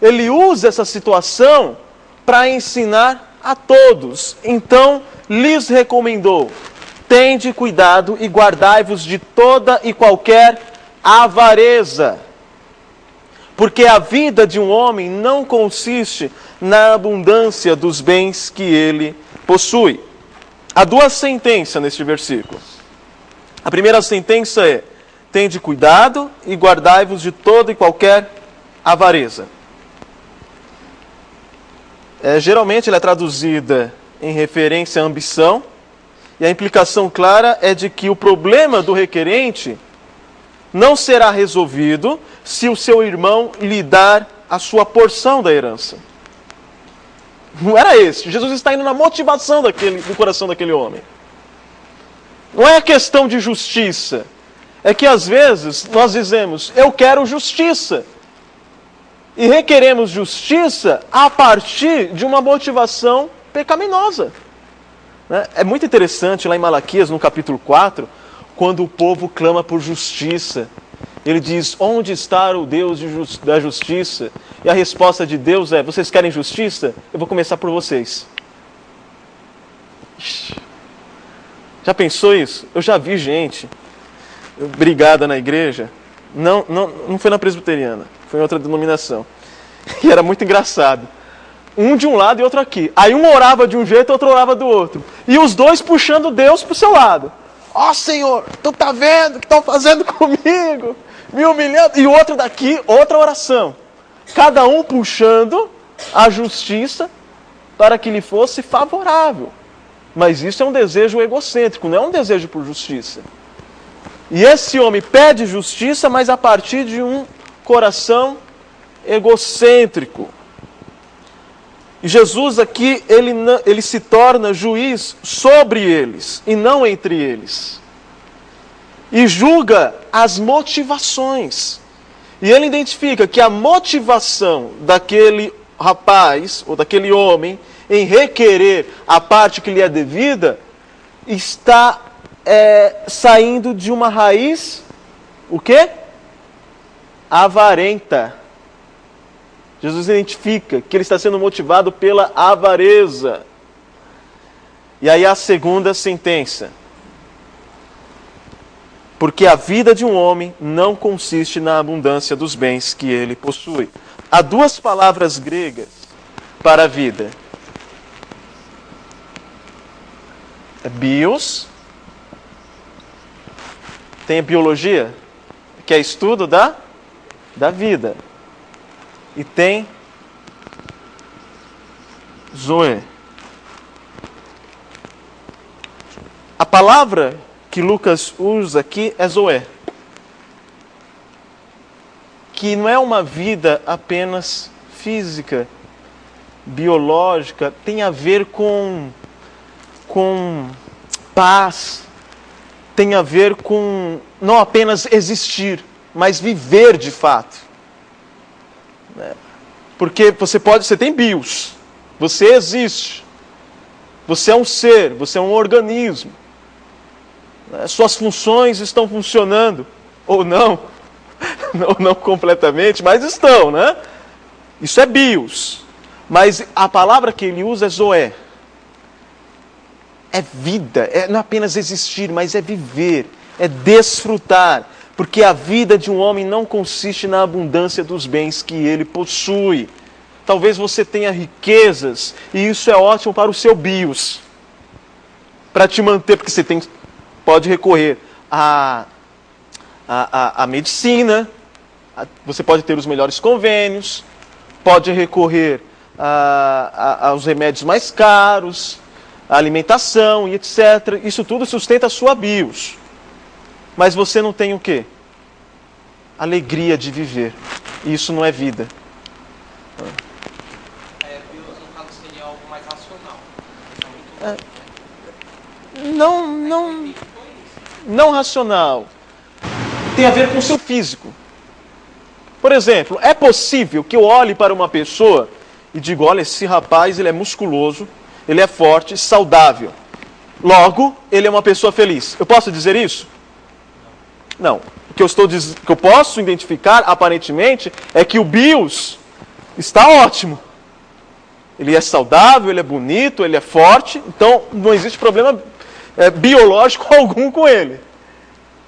Ele usa essa situação para ensinar a todos. Então, lhes recomendou: tende cuidado e guardai-vos de toda e qualquer avareza. Porque a vida de um homem não consiste na abundância dos bens que ele possui. Há duas sentenças neste versículo. A primeira sentença é: tende cuidado e guardai-vos de toda e qualquer avareza. Geralmente ela é traduzida em referência à ambição, e a implicação clara é de que o problema do requerente não será resolvido se o seu irmão lhe dar a sua porção da herança. Não era esse. Jesus está indo na motivação do coração daquele homem. Não é a questão de justiça. É que às vezes nós dizemos, eu quero justiça. E requeremos justiça a partir de uma motivação pecaminosa. É muito interessante lá em Malaquias, no capítulo 4, quando o povo clama por justiça. Ele diz, onde está o Deus da justiça? E a resposta de Deus é, vocês querem justiça? Eu vou começar por vocês. Já pensou isso? Eu já vi gente brigada na igreja. Não foi na presbiteriana, foi em outra denominação. E era muito engraçado. Um de um lado e outro aqui. Aí um orava de um jeito, outro orava do outro. E os dois puxando Deus para o seu lado. Ó Senhor, tu tá vendo o que estão fazendo comigo? Me humilhando. E o outro daqui, outra oração. Cada um puxando a justiça para que lhe fosse favorável. Mas isso é um desejo egocêntrico, não é um desejo por justiça. E esse homem pede justiça, mas a partir de um coração egocêntrico. E Jesus aqui, ele se torna juiz sobre eles, e não entre eles. E julga as motivações. E ele identifica que a motivação daquele rapaz, ou daquele homem, em requerer a parte que lhe é devida, está saindo de uma raiz, o quê? Avarenta. Jesus identifica que ele está sendo motivado pela avareza. E aí a segunda sentença. Porque a vida de um homem não consiste na abundância dos bens que ele possui. Há duas palavras gregas para a vida. É bios. Tem a biologia, que é estudo da vida. E tem zoe. A palavra que Lucas usa aqui é zoe. Que não é uma vida apenas física, biológica, tem a ver com paz, tem a ver com não apenas existir, mas viver de fato. Porque você tem bios, você existe, você é um ser, você é um organismo. Suas funções estão funcionando, ou não, não completamente, mas estão, né? Isso é bios. Mas a palavra que ele usa é zoé. É vida, não é apenas existir, mas é viver, é desfrutar. Porque a vida de um homem não consiste na abundância dos bens que ele possui. Talvez você tenha riquezas, e isso é ótimo para o seu bios. Para te manter, porque você pode recorrer à medicina, você pode ter os melhores convênios, pode recorrer aos remédios mais caros, à alimentação e etc. Isso tudo sustenta a sua bios. Mas você não tem o quê? Alegria de viver. E isso não é vida. Bios, no caso, seria algo mais racional. Não racional. Tem a ver com o seu físico. Por exemplo, é possível que eu olhe para uma pessoa e diga, olha, esse rapaz ele é musculoso, ele é forte, saudável. Logo, ele é uma pessoa feliz. Eu posso dizer isso? Não. O que eu posso identificar, aparentemente, é que o bios está ótimo. Ele é saudável, ele é bonito, ele é forte, então não existe problema biológico algum com ele.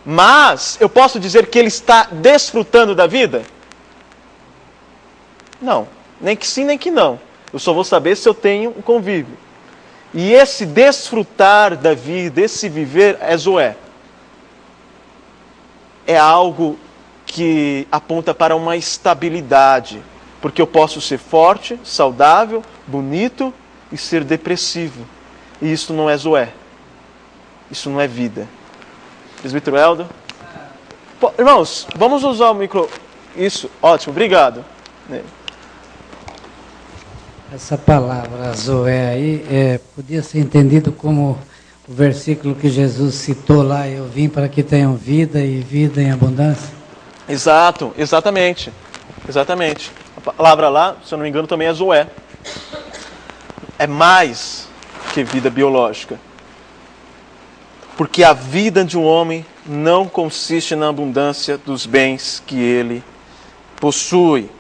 Mas eu posso dizer que ele está desfrutando da vida? Não. Nem que sim, nem que não. Eu só vou saber se eu tenho um convívio. E esse desfrutar da vida, esse viver, é zoé. É algo que aponta para uma estabilidade. Porque eu posso ser forte, saudável, bonito e ser depressivo. E isso não é zoé. Isso não é vida. Presbítero Helder? Irmãos, vamos usar o micro... Isso, ótimo, obrigado. Essa palavra zoé aí podia ser entendido como o versículo que Jesus citou lá, eu vim para que tenham vida e vida em abundância. Exatamente. A palavra lá, se eu não me engano, também é zoé. É mais que vida biológica. Porque a vida de um homem não consiste na abundância dos bens que ele possui.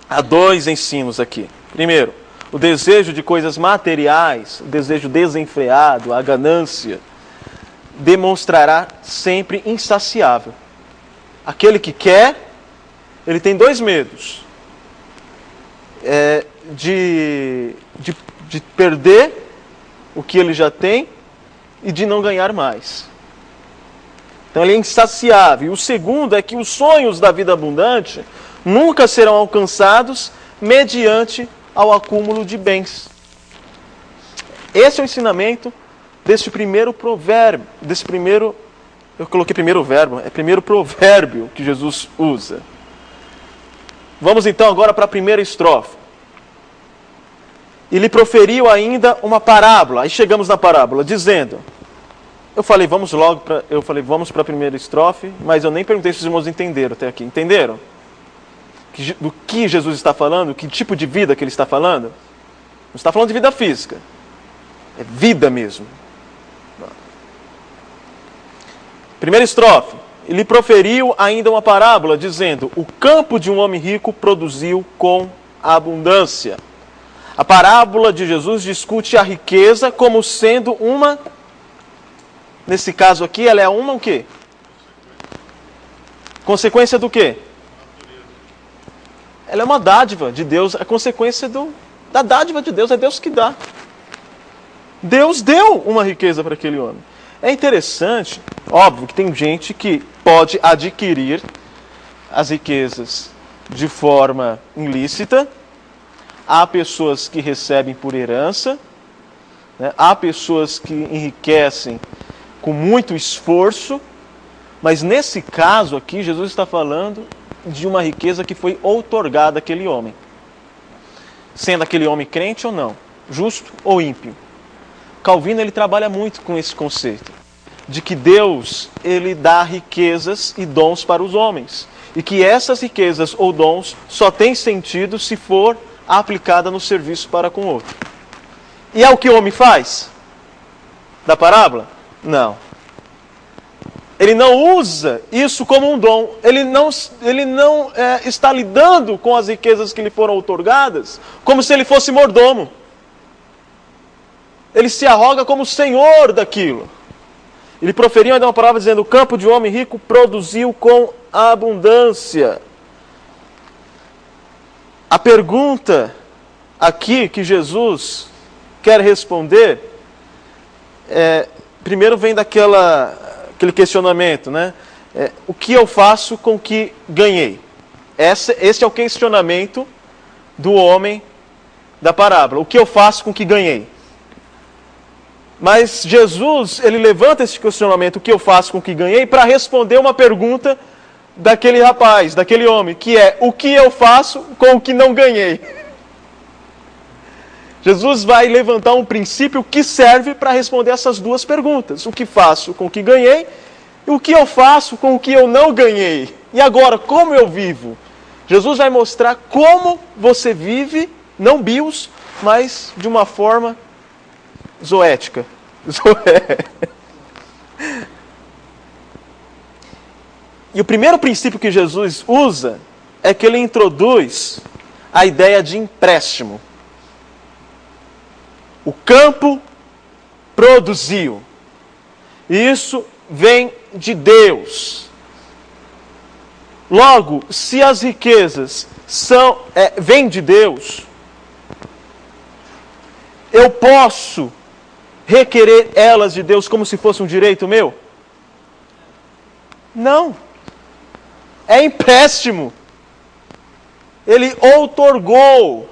Há dois ensinos aqui. Primeiro, o desejo de coisas materiais, o desejo desenfreado, a ganância, demonstrará sempre insaciável. Aquele que quer, ele tem dois medos. De perder o que ele já tem e de não ganhar mais. Então ele é insaciável. E o segundo é que os sonhos da vida abundante nunca serão alcançados mediante ao acúmulo de bens. Esse é o ensinamento desse primeiro provérbio, eu coloquei primeiro verbo, é primeiro provérbio que Jesus usa. Vamos então agora para a primeira estrofe. Ele proferiu ainda uma parábola, aí chegamos na parábola, dizendo, vamos para a primeira estrofe, mas eu nem perguntei se os irmãos entenderam até aqui. Entenderam? Do que Jesus está falando, que tipo de vida que ele está falando? Não está falando de vida física. É vida mesmo. Primeira estrofe. Ele proferiu ainda uma parábola, dizendo: o campo de um homem rico produziu com abundância. A parábola de Jesus discute a riqueza como sendo uma, nesse caso aqui, ela é uma o quê? Consequência do quê? Ela é uma dádiva de Deus, é consequência da dádiva de Deus, é Deus que dá. Deus deu uma riqueza para aquele homem. É interessante, óbvio que tem gente que pode adquirir as riquezas de forma ilícita. Há pessoas que recebem por herança, né? Há pessoas que enriquecem com muito esforço, mas nesse caso aqui, Jesus está falando de uma riqueza que foi outorgada àquele homem. Sendo aquele homem crente ou não, justo ou ímpio. Calvino ele trabalha muito com esse conceito, de que Deus ele dá riquezas e dons para os homens, e que essas riquezas ou dons só têm sentido se for aplicada no serviço para com o outro. E é o que o homem faz? Da parábola? Não. Ele não usa isso como um dom. Ele não está lidando com as riquezas que lhe foram outorgadas como se ele fosse mordomo. Ele se arroga como senhor daquilo. Ele proferiu ainda uma palavra dizendo: o campo de um homem rico produziu com abundância. A pergunta aqui que Jesus quer responder, primeiro vem aquele questionamento, né? O que eu faço com o que ganhei? Esse é o questionamento do homem da parábola. O que eu faço com o que ganhei? Mas Jesus, ele levanta esse questionamento, o que eu faço com o que ganhei, para responder uma pergunta daquele rapaz, daquele homem, que é: o que eu faço com o que não ganhei? Jesus vai levantar um princípio que serve para responder essas duas perguntas: o que faço com o que ganhei e o que eu faço com o que eu não ganhei. E agora, como eu vivo? Jesus vai mostrar como você vive, não bios, mas de uma forma zoética. E o primeiro princípio que Jesus usa é que ele introduz a ideia de empréstimo. O campo produziu. E isso vem de Deus. Logo, se as riquezas vêm de Deus, eu posso requerer elas de Deus como se fosse um direito meu? Não. É empréstimo. Ele outorgou.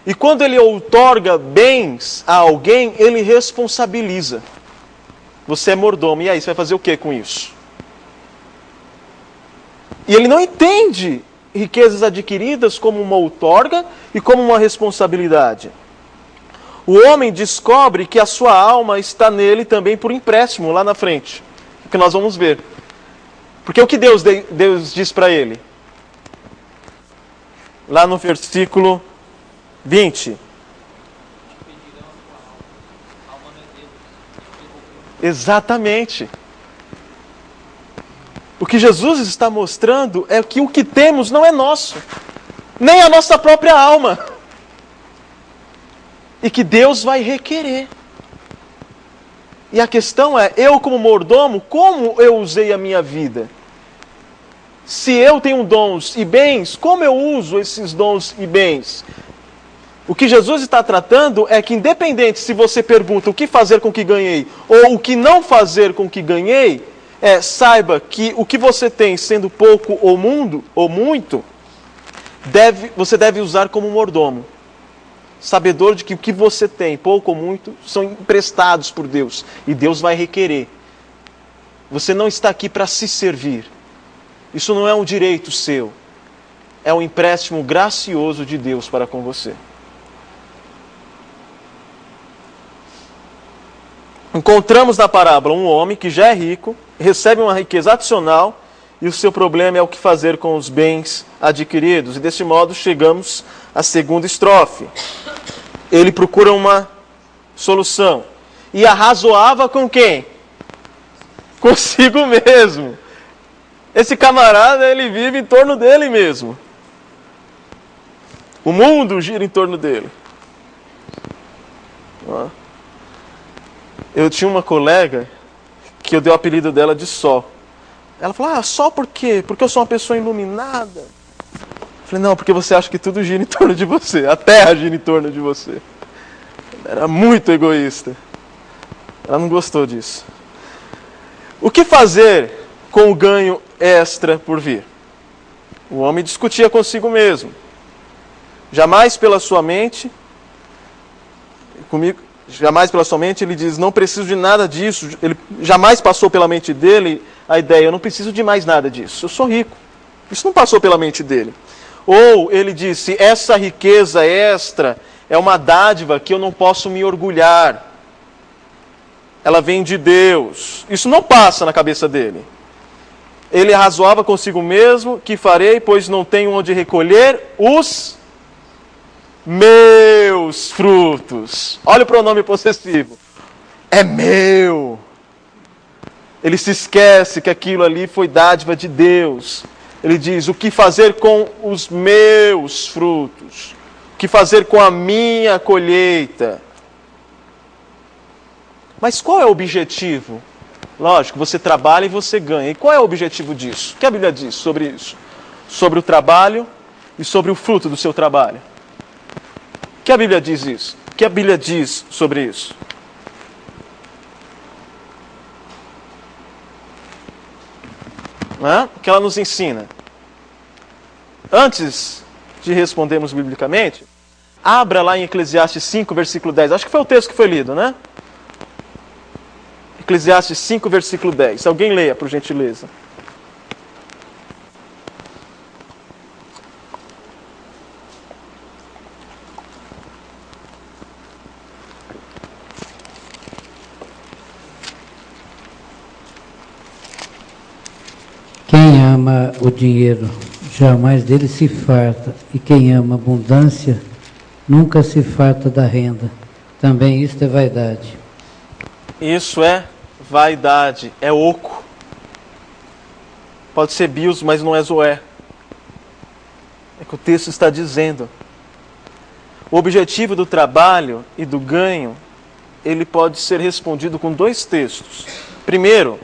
E quando ele outorga bens a alguém, ele responsabiliza. Você é mordomo. E aí, você vai fazer o que com isso? E ele não entende riquezas adquiridas como uma outorga e como uma responsabilidade. O homem descobre que a sua alma está nele também por empréstimo, lá na frente. O que nós vamos ver. Porque o que Deus diz para ele? Lá no versículo 20. Exatamente. O que Jesus está mostrando é que o que temos não é nosso, nem a nossa própria alma. E que Deus vai requerer. E a questão é, eu como mordomo, como eu usei a minha vida? Se eu tenho dons e bens, como eu uso esses dons e bens? O que Jesus está tratando é que, independente se você pergunta o que fazer com o que ganhei, ou o que não fazer com o que ganhei, saiba que o que você tem, sendo pouco ou muito, você deve usar como mordomo. Sabedor de que o que você tem, pouco ou muito, são emprestados por Deus. E Deus vai requerer. Você não está aqui para se servir. Isso não é um direito seu. É um empréstimo gracioso de Deus para com você. Encontramos na parábola um homem que já é rico, recebe uma riqueza adicional, e o seu problema é o que fazer com os bens adquiridos. E deste modo chegamos à segunda estrofe. Ele procura uma solução. E arrazoava com quem? consigo mesmo. Esse camarada, ele vive em torno dele mesmo. O mundo gira em torno dele. Eu tinha uma colega que eu dei o apelido dela de Sol. Ela falou, Sol por quê? Porque eu sou uma pessoa iluminada. Eu falei, não, porque você acha que tudo gira em torno de você. A terra gira em torno de você. Era muito egoísta. Ela não gostou disso. O que fazer com o ganho extra por vir? O homem discutia consigo mesmo. Jamais pela sua mente, ele diz, não preciso de nada disso. Ele jamais passou pela mente dele a ideia, eu não preciso de mais nada disso, eu sou rico. Isso não passou pela mente dele. Ou ele disse, essa riqueza extra é uma dádiva que eu não posso me orgulhar. Ela vem de Deus. Isso não passa na cabeça dele. Ele razoava consigo mesmo, que farei, pois não tenho onde recolher os meus frutos. Olha o pronome possessivo. É meu. Ele se esquece que aquilo ali foi dádiva de Deus. Ele diz, o que fazer com os meus frutos? O que fazer com a minha colheita? Mas qual é o objetivo? Lógico, você trabalha e você ganha. E qual é o objetivo disso? O que a Bíblia diz sobre isso? Sobre o trabalho e sobre o fruto do seu trabalho. O que a Bíblia diz isso? O que a Bíblia diz sobre isso? O que ela nos ensina? Antes de respondermos biblicamente, abra lá em Eclesiastes 5, versículo 10. Acho que foi o texto que foi lido, né? Eclesiastes 5, versículo 10. Alguém leia, por gentileza. Quem ama o dinheiro, jamais dele se farta, e quem ama a abundância, nunca se farta da renda. Também isto é vaidade. Isso é vaidade, é oco. Pode ser bios, mas não é zoé. É que o texto está dizendo. O objetivo do trabalho e do ganho, ele pode ser respondido com dois textos. Primeiro,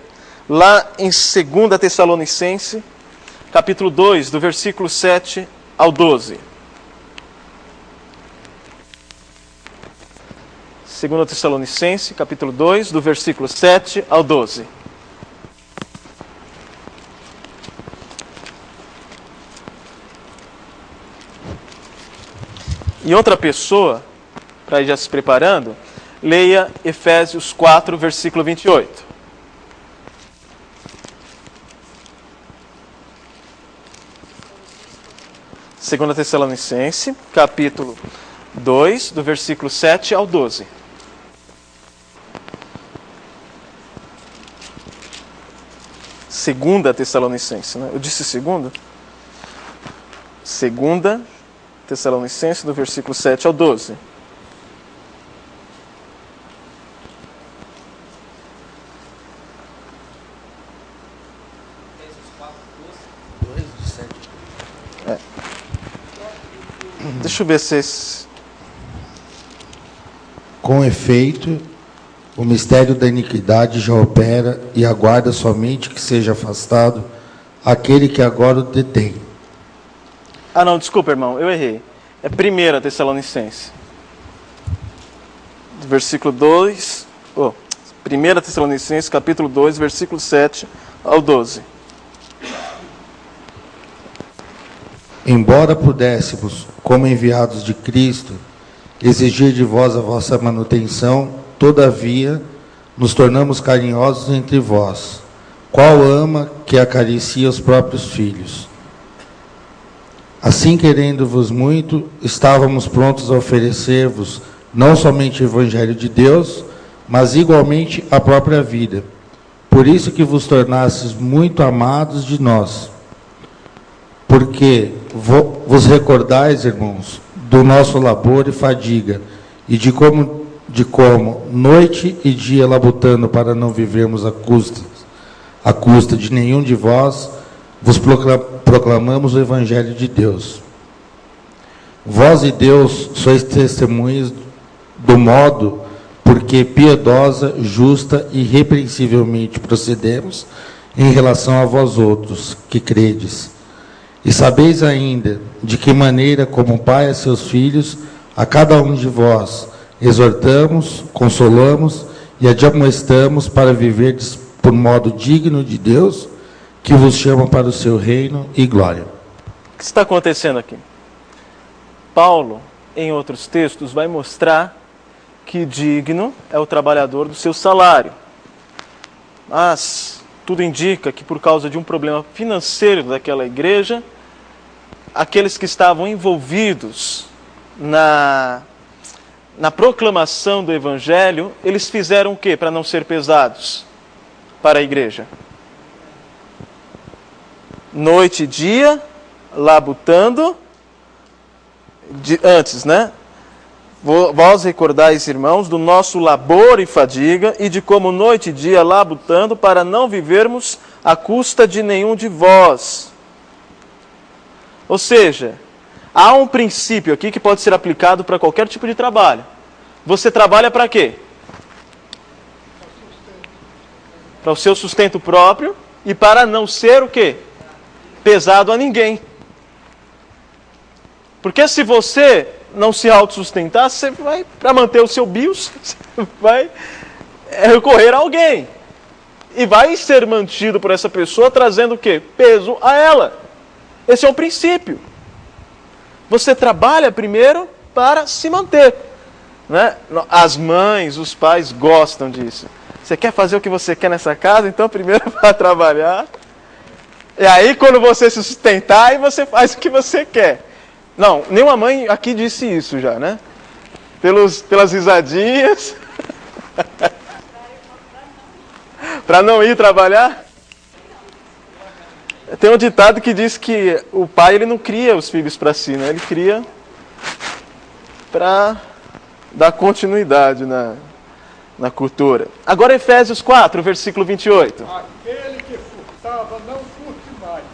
lá em 2 Tessalonicenses, capítulo 2, do versículo 7 ao 12. 2 Tessalonicenses, capítulo 2, do versículo 7 ao 12. E outra pessoa, para ir já se preparando, leia Efésios 4, versículo 28. Segunda Tessalonicenses, capítulo 2, do versículo 7 ao 12. Segunda Tessalonicenses, né? Eu disse segunda? Segunda Tessalonicenses, do versículo 7 ao 12. Deixa eu ver se... Com efeito, o mistério da iniquidade já opera e aguarda somente que seja afastado aquele que agora o detém. Ah, não, desculpa, irmão, eu errei. É 1 Tessalonicenses. Versículo 2... 1 Tessalonicenses, capítulo 2, versículo 7 ao 12. Embora pudéssemos, como enviados de Cristo, exigir de vós a vossa manutenção, todavia nos tornamos carinhosos entre vós. Qual ama que acaricia os próprios filhos? Assim, querendo-vos muito, estávamos prontos a oferecer-vos não somente o Evangelho de Deus, mas igualmente a própria vida. Por isso que vos tornastes muito amados de nós. Porque vos recordais, irmãos, do nosso labor e fadiga, e de como noite e dia labutando para não vivermos a custas à custa de nenhum de vós, vos proclamamos o Evangelho de Deus. Vós e Deus sois testemunhas do modo porque piedosa, justa e irrepreensivelmente procedemos em relação a vós outros, que credes. E sabeis ainda de que maneira, como pai a seus filhos, a cada um de vós exortamos, consolamos e admoestamos para viverdes por modo digno de Deus, que vos chama para o seu reino e glória. O que está acontecendo aqui? Paulo, em outros textos, vai mostrar que digno é o trabalhador do seu salário. Mas tudo indica que por causa de um problema financeiro daquela igreja, aqueles que estavam envolvidos na proclamação do Evangelho, eles fizeram o quê para não ser pesados para a igreja? Noite e dia, labutando, antes, né? Vós recordais, irmãos, do nosso labor e fadiga, e de como noite e dia labutando, para não vivermos à custa de nenhum de vós. Ou seja, há um princípio aqui que pode ser aplicado para qualquer tipo de trabalho. Você trabalha para quê? Para o seu sustento próprio e para não ser o quê? Pesado a ninguém. Porque se você não se autossustentar, você vai, para manter o seu bios, você vai recorrer a alguém. E vai ser mantido por essa pessoa, trazendo o quê? Peso a ela. Esse é o princípio. Você trabalha primeiro para se manter. Né? As mães, os pais gostam disso. Você quer fazer o que você quer nessa casa? Então primeiro vai trabalhar. E aí quando você se sustentar, aí você faz o que você quer. Não, nenhuma mãe aqui disse isso já, né? Pelas risadinhas. Para não ir trabalhar. Tem um ditado que diz que o pai ele não cria os filhos para si, né? Ele cria para dar continuidade na cultura. Agora Efésios 4, versículo 28. Aquele que furtava não furte mais,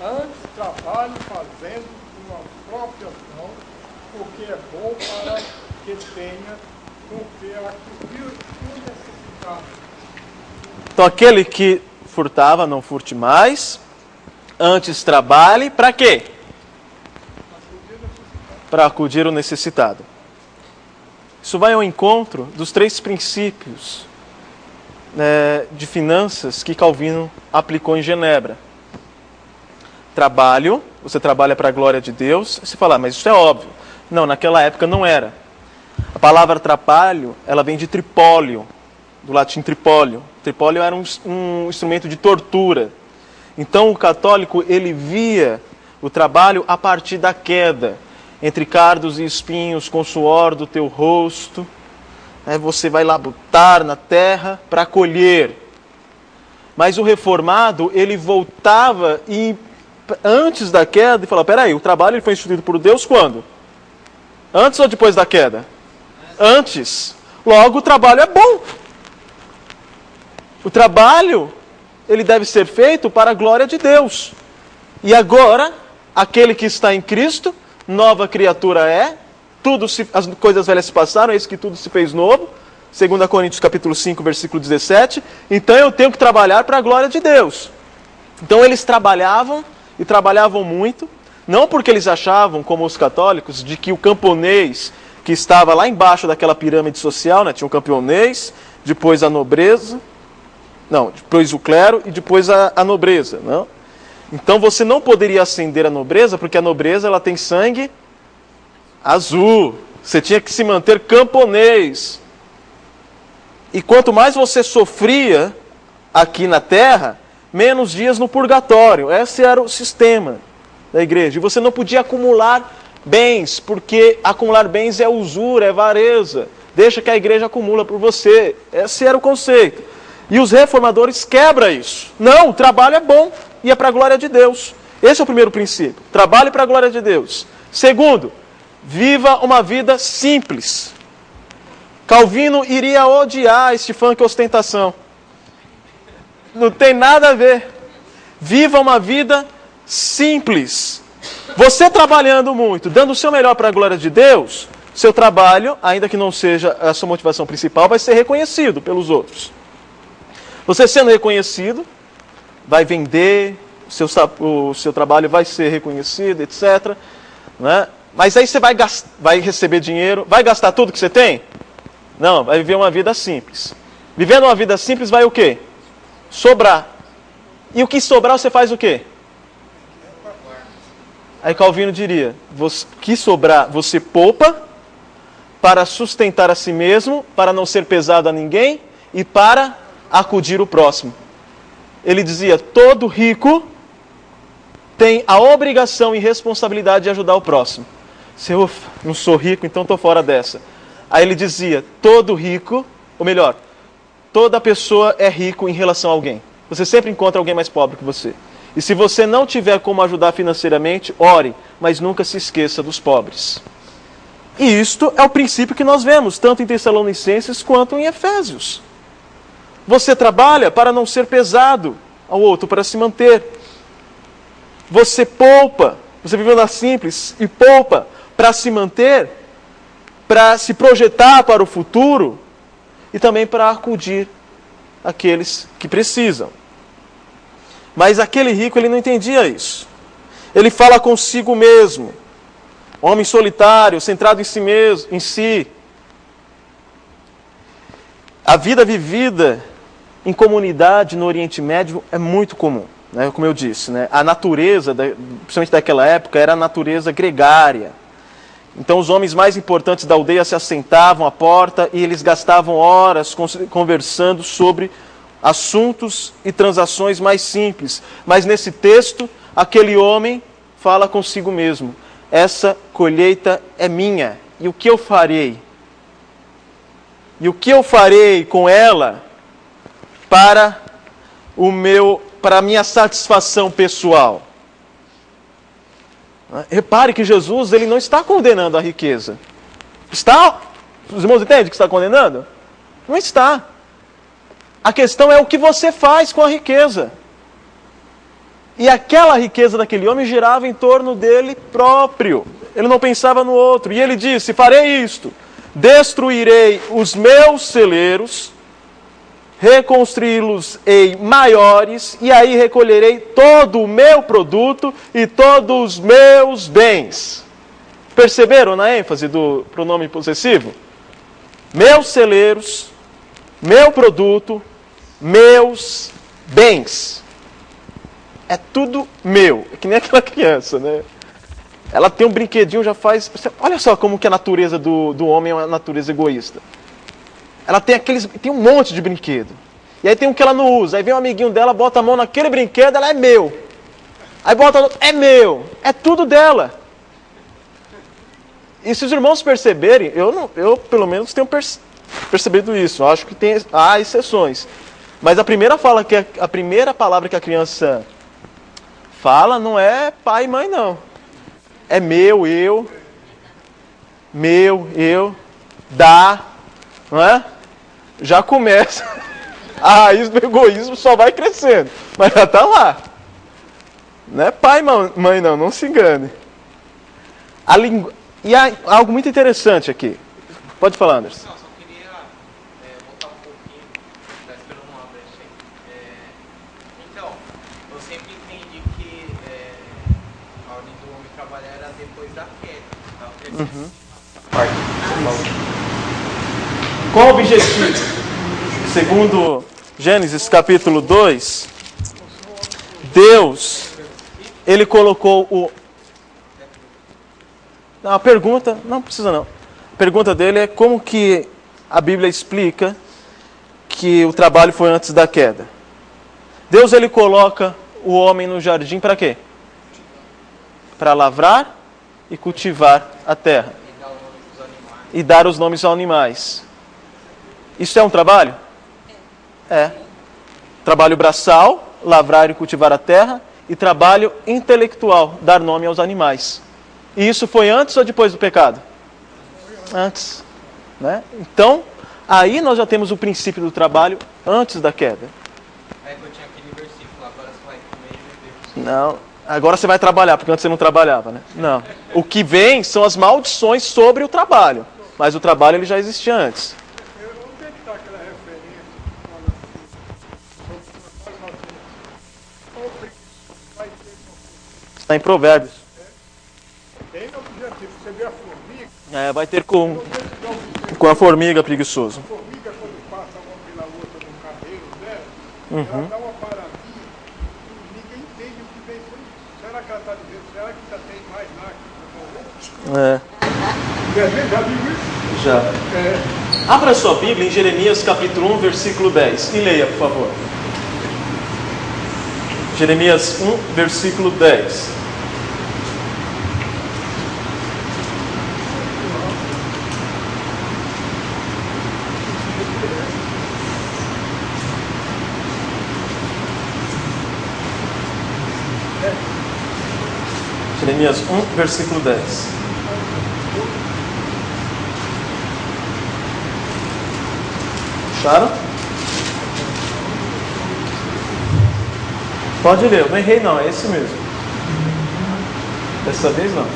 antes trabalhe fazendo com as próprias mãos, porque é bom para que tenha com que acudir o necessitado. Então aquele que furtava não furte mais, antes trabalhe para quê? Para acudir o necessitado. Isso vai ao encontro dos 3 princípios de finanças que Calvino aplicou em Genebra. Trabalho, você trabalha para a glória de Deus. Você fala, mas isso é óbvio. Não, naquela época não era. A palavra trabalho, ela vem de tripólio, do latim tripólio. Tripólio era um instrumento de tortura. Então o católico, ele via o trabalho a partir da queda, entre cardos e espinhos, com suor do teu rosto. Você vai labutar na terra para colher. Mas o reformado, ele voltava antes da queda e falava, peraí, o trabalho ele foi instituído por Deus quando? Antes ou depois da queda? Antes. Logo, o trabalho é bom. O trabalho, ele deve ser feito para a glória de Deus. E agora, aquele que está em Cristo, nova criatura é, as coisas velhas se passaram, eis que tudo se fez novo. 2 Coríntios capítulo 5, versículo 17. Então eu tenho que trabalhar para a glória de Deus. Então eles trabalhavam, e trabalhavam muito, não porque eles achavam, como os católicos, de que o camponês que estava lá embaixo daquela pirâmide social, né, tinha o camponês, depois a nobreza, não, depois o clero e depois a nobreza, não? Então você não poderia ascender a nobreza, porque a nobreza ela tem sangue azul. Você tinha que se manter camponês. E quanto mais você sofria aqui na terra, menos dias no purgatório. Esse era o sistema da igreja. E você não podia acumular bens, porque acumular bens é usura, é avareza. Deixa que a igreja acumula por você. Esse era o conceito. E os reformadores quebram isso. Não, o trabalho é bom e é para a glória de Deus. Esse é o primeiro princípio. Trabalhe para a glória de Deus. Segundo, viva uma vida simples. Calvino iria odiar este funk ostentação. Não tem nada a ver. Viva uma vida simples. Você trabalhando muito, dando o seu melhor para a glória de Deus, seu trabalho, ainda que não seja a sua motivação principal, vai ser reconhecido pelos outros. Você sendo reconhecido, vai vender, o seu trabalho vai ser reconhecido, etc. Né? Mas aí você vai receber dinheiro, vai gastar tudo que você tem? Não, vai viver uma vida simples. Vivendo uma vida simples vai o quê? Sobrar. E o que sobrar você faz o quê? Aí Calvino diria, o que sobrar você poupa para sustentar a si mesmo, para não ser pesado a ninguém e para acudir o próximo. Ele dizia, todo rico tem a obrigação e responsabilidade de ajudar o próximo. Se eu não sou rico, então estou fora dessa. Aí ele dizia, todo rico, ou melhor, toda pessoa é rico em relação a alguém. Você sempre encontra alguém mais pobre que você. E se você não tiver como ajudar financeiramente, ore, mas nunca se esqueça dos pobres. E isto é o princípio que nós vemos, tanto em Tessalonicenses quanto em Efésios. Você trabalha para não ser pesado ao outro, para se manter. Você poupa, você vive uma simples e poupa para se manter, para se projetar para o futuro e também para acudir aqueles que precisam. Mas aquele rico, ele não entendia isso. Ele fala consigo mesmo. Homem solitário, centrado em si mesmo, em si. A vida vivida em comunidade no Oriente Médio é muito comum, né? Como eu disse, né? A natureza, principalmente daquela época, era a natureza gregária. Então os homens mais importantes da aldeia se assentavam à porta e eles gastavam horas conversando sobre assuntos e transações mais simples. Mas nesse texto, aquele homem fala consigo mesmo. Essa colheita é minha. E o que eu farei? E o que eu farei com ela para a minha satisfação pessoal? Repare que Jesus, ele não está condenando a riqueza. Está? Os irmãos entendem que está condenando? Não está. A questão é o que você faz com a riqueza. E aquela riqueza daquele homem girava em torno dele próprio. Ele não pensava no outro. E ele disse, farei isto, destruirei os meus celeiros, reconstruí-los-ei maiores, e aí recolherei todo o meu produto e todos os meus bens. Perceberam na ênfase do pronome possessivo? Meus celeiros, meu produto, meus bens. É tudo meu. É que nem aquela criança, né? Ela tem um brinquedinho, já faz... Olha só como que a natureza do homem é uma natureza egoísta. Ela tem um monte de brinquedo. E aí tem um que ela não usa. Aí vem um amiguinho dela, bota a mão naquele brinquedo, ela é meu. Aí bota outro, é meu. É tudo dela. E se os irmãos perceberem, eu pelo menos tenho percebido isso. Eu acho que há exceções. Mas a primeira palavra que a criança fala não é pai e mãe, não. É meu, dá, não é? Já começa. A raiz do egoísmo só vai crescendo. Mas já está lá. Não é pai e mãe, não se engane. E há algo muito interessante aqui. Pode falar, Anderson. Uhum. Qual o objetivo? Segundo Gênesis capítulo 2, Deus, ele colocou a pergunta, não precisa não. A pergunta dele é como que a Bíblia explica que o trabalho foi antes da queda. Deus, ele coloca o homem no jardim para quê? Para lavrar e cultivar a terra. E dar os nomes aos animais. Isso é um trabalho? É. Trabalho braçal, lavrar e cultivar a terra. E trabalho intelectual, dar nome aos animais. E isso foi antes ou depois do pecado? Antes. Né? Então, aí nós já temos o princípio do trabalho antes da queda. É que eu tinha Não, agora você vai trabalhar, porque antes você não trabalhava, né? Não. O que vem são as maldições sobre o trabalho. Mas o trabalho ele já existia antes. Onde é que está aquela referência? Está em Provérbios. Bem objetivo. Você vê a formiga. Vai ter com a formiga preguiçoso. A formiga, quando passa uma pela outra no cabelo dela, ela dá uma paradinha e ninguém entende o que vem por isso. Será que ela está dizendo? Será que já tem mais lá que já viu isso? Já. Abra sua Bíblia em Jeremias capítulo 1, versículo 10. E leia, por favor. Jeremias 1, versículo 10. Jeremias 1, versículo 10. Acharam? Pode ler, eu não errei não, é esse mesmo. Dessa vez não.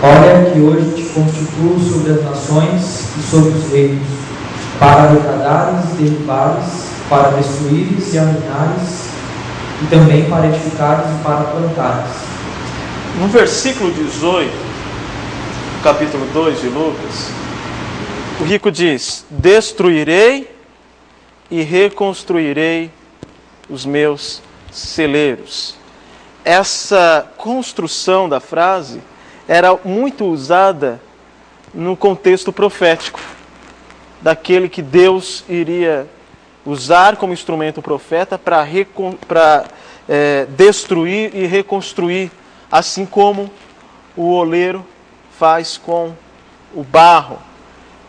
Olha que hoje te constituo sobre as nações e sobre os reinos, para degradares e derribares, para destruíres e arruinares, e também para edificares e para plantares. No versículo 18, capítulo 2 de Lucas, o rico diz: destruirei e reconstruirei os meus celeiros. Essa construção da frase era muito usada no contexto profético, daquele que Deus iria usar como instrumento profeta para destruir e reconstruir, assim como o oleiro faz com o barro.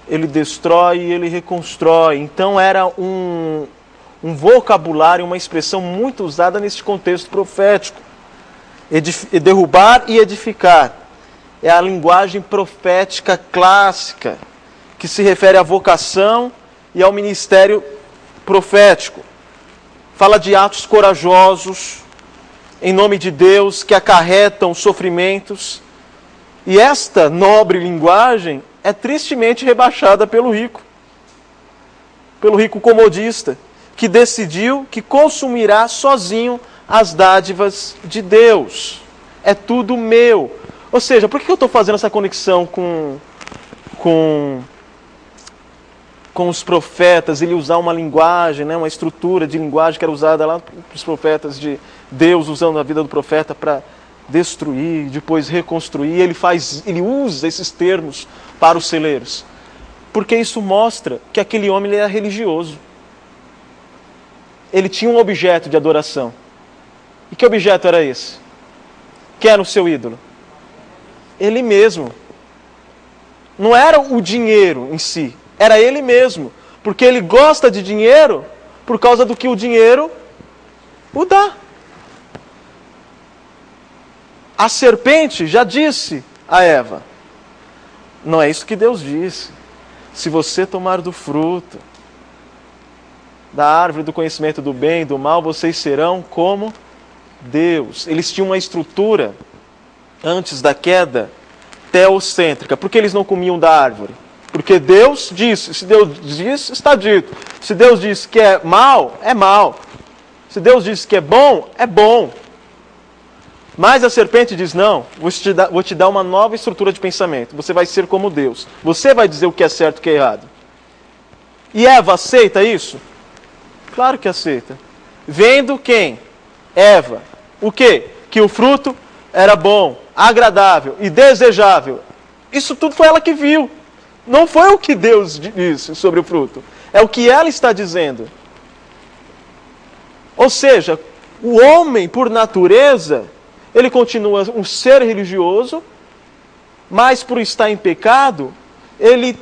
Ele destrói e ele reconstrói. Então era um vocabulário, uma expressão muito usada nesse contexto profético. Derrubar e edificar. É a linguagem profética clássica, que se refere à vocação e ao ministério profético. Fala de atos corajosos, em nome de Deus, que acarretam sofrimentos. E esta nobre linguagem é tristemente rebaixada pelo rico comodista, que decidiu que consumirá sozinho as dádivas de Deus. É tudo meu. Ou seja, por que eu estou fazendo essa conexão com os profetas? Ele usar uma linguagem, uma estrutura de linguagem que era usada lá pelos profetas, de Deus usando a vida do profeta para destruir, depois reconstruir. Ele usa esses termos para os celeiros, porque isso mostra que aquele homem ele era religioso. Ele tinha um objeto de adoração. E que objeto era esse? Quem era o seu ídolo? Ele mesmo. Não era o dinheiro em si, era ele mesmo. Porque ele gosta de dinheiro por causa do que o dinheiro o dá. A serpente já disse a Eva: não é isso que Deus disse. Se você tomar do fruto da árvore do conhecimento do bem e do mal, vocês serão como Deus. Eles tinham uma estrutura, antes da queda, teocêntrica. Por que eles não comiam da árvore? Porque Deus disse. Se Deus diz, está dito. Se Deus diz que é mal, é mal. Se Deus diz que é bom, é bom. Mas a serpente diz: não, vou te dar uma nova estrutura de pensamento. Você vai ser como Deus. Você vai dizer o que é certo e o que é errado. E Eva aceita isso? Claro que aceita. Vendo quem? Eva. O quê? Que o fruto era bom, agradável e desejável. Isso tudo foi ela que viu. Não foi o que Deus disse sobre o fruto. É o que ela está dizendo. Ou seja, o homem, por natureza, ele continua um ser religioso, mas por estar em pecado, ele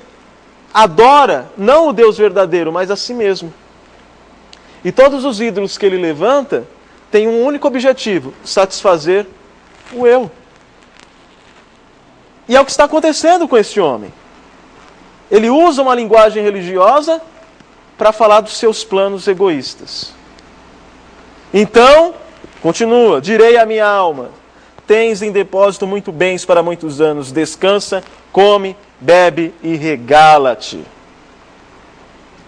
adora não o Deus verdadeiro, mas a si mesmo. E todos os ídolos que ele levanta têm um único objetivo: satisfazer o eu. E é o que está acontecendo com esse homem. Ele usa uma linguagem religiosa para falar dos seus planos egoístas. Então, Continua, direi à minha alma, tens em depósito muito bens para muitos anos, descansa, come, bebe e regala-te.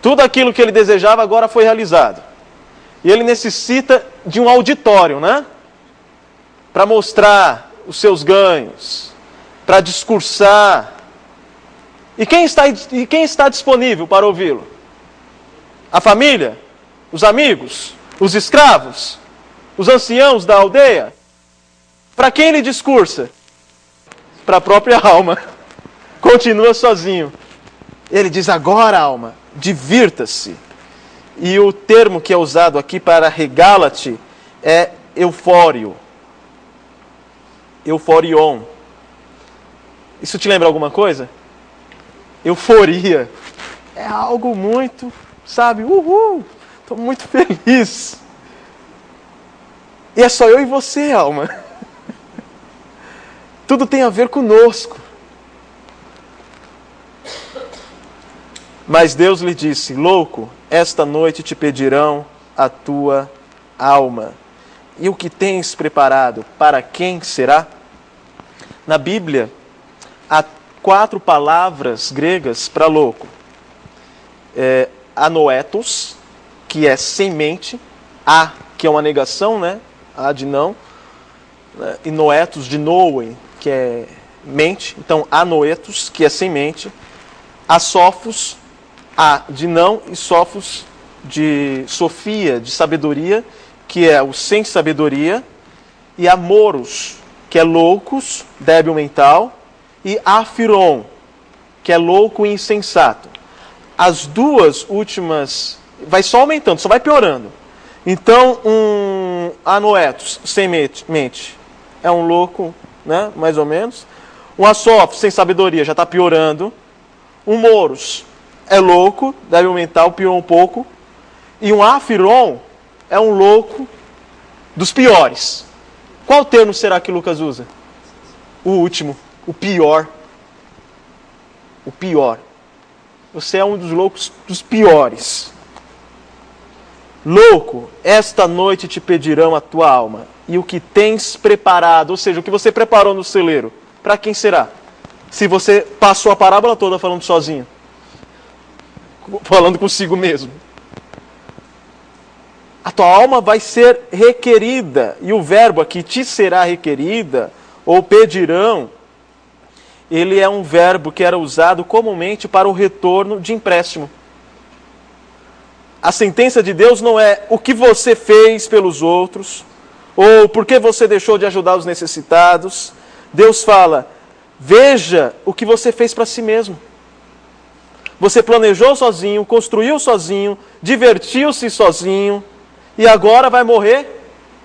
Tudo aquilo que ele desejava agora foi realizado. E ele necessita de um auditório, né? Para mostrar os seus ganhos, para discursar. E quem está disponível para ouvi-lo? A família? Os amigos? Os escravos? Os anciãos da aldeia? Para quem ele discursa? Para a própria alma. Continua sozinho. Ele diz, agora, alma, divirta-se. E o termo que é usado aqui para regala-te é eufório. Euforion. Isso te lembra alguma coisa? Euforia. É algo muito, sabe, estou muito feliz. E é só eu e você, alma. Tudo tem a ver conosco. Mas Deus lhe disse, louco, esta noite te pedirão a tua alma. E o que tens preparado, para quem será? Na Bíblia, há 4 palavras gregas para louco. Anoetos, que é semente, que é uma negação, né? A de não, e noetos de noem, que é mente, então anoetos, que é semente, asófos, de não, e sófos de sofia, de sabedoria, que é o sem sabedoria, e amoros, que é loucos, débil mental, e afiron, que é louco e insensato. As duas últimas, vai só aumentando, só vai piorando. Então, um anoetos, sem mente, é um louco, né, mais ou menos. Um asófo, sem sabedoria, já está piorando. Um moros, é louco, débil mental, piorou um pouco. E um afiron é um louco dos piores. Qual termo será que Lucas usa? O último, o pior. O pior. Você é um dos loucos dos piores. Louco, esta noite te pedirão a tua alma. E o que tens preparado, ou seja, o que você preparou no celeiro, para quem será? Se você passou a parábola toda falando sozinho. Falando consigo mesmo. A tua alma vai ser requerida. E o verbo aqui, te será requerida, ou pedirão, ele é um verbo que era usado comumente para o retorno de empréstimo. A sentença de Deus não é o que você fez pelos outros, ou por que você deixou de ajudar os necessitados. Deus fala, veja o que você fez para si mesmo. Você planejou sozinho, construiu sozinho, divertiu-se sozinho, e agora vai morrer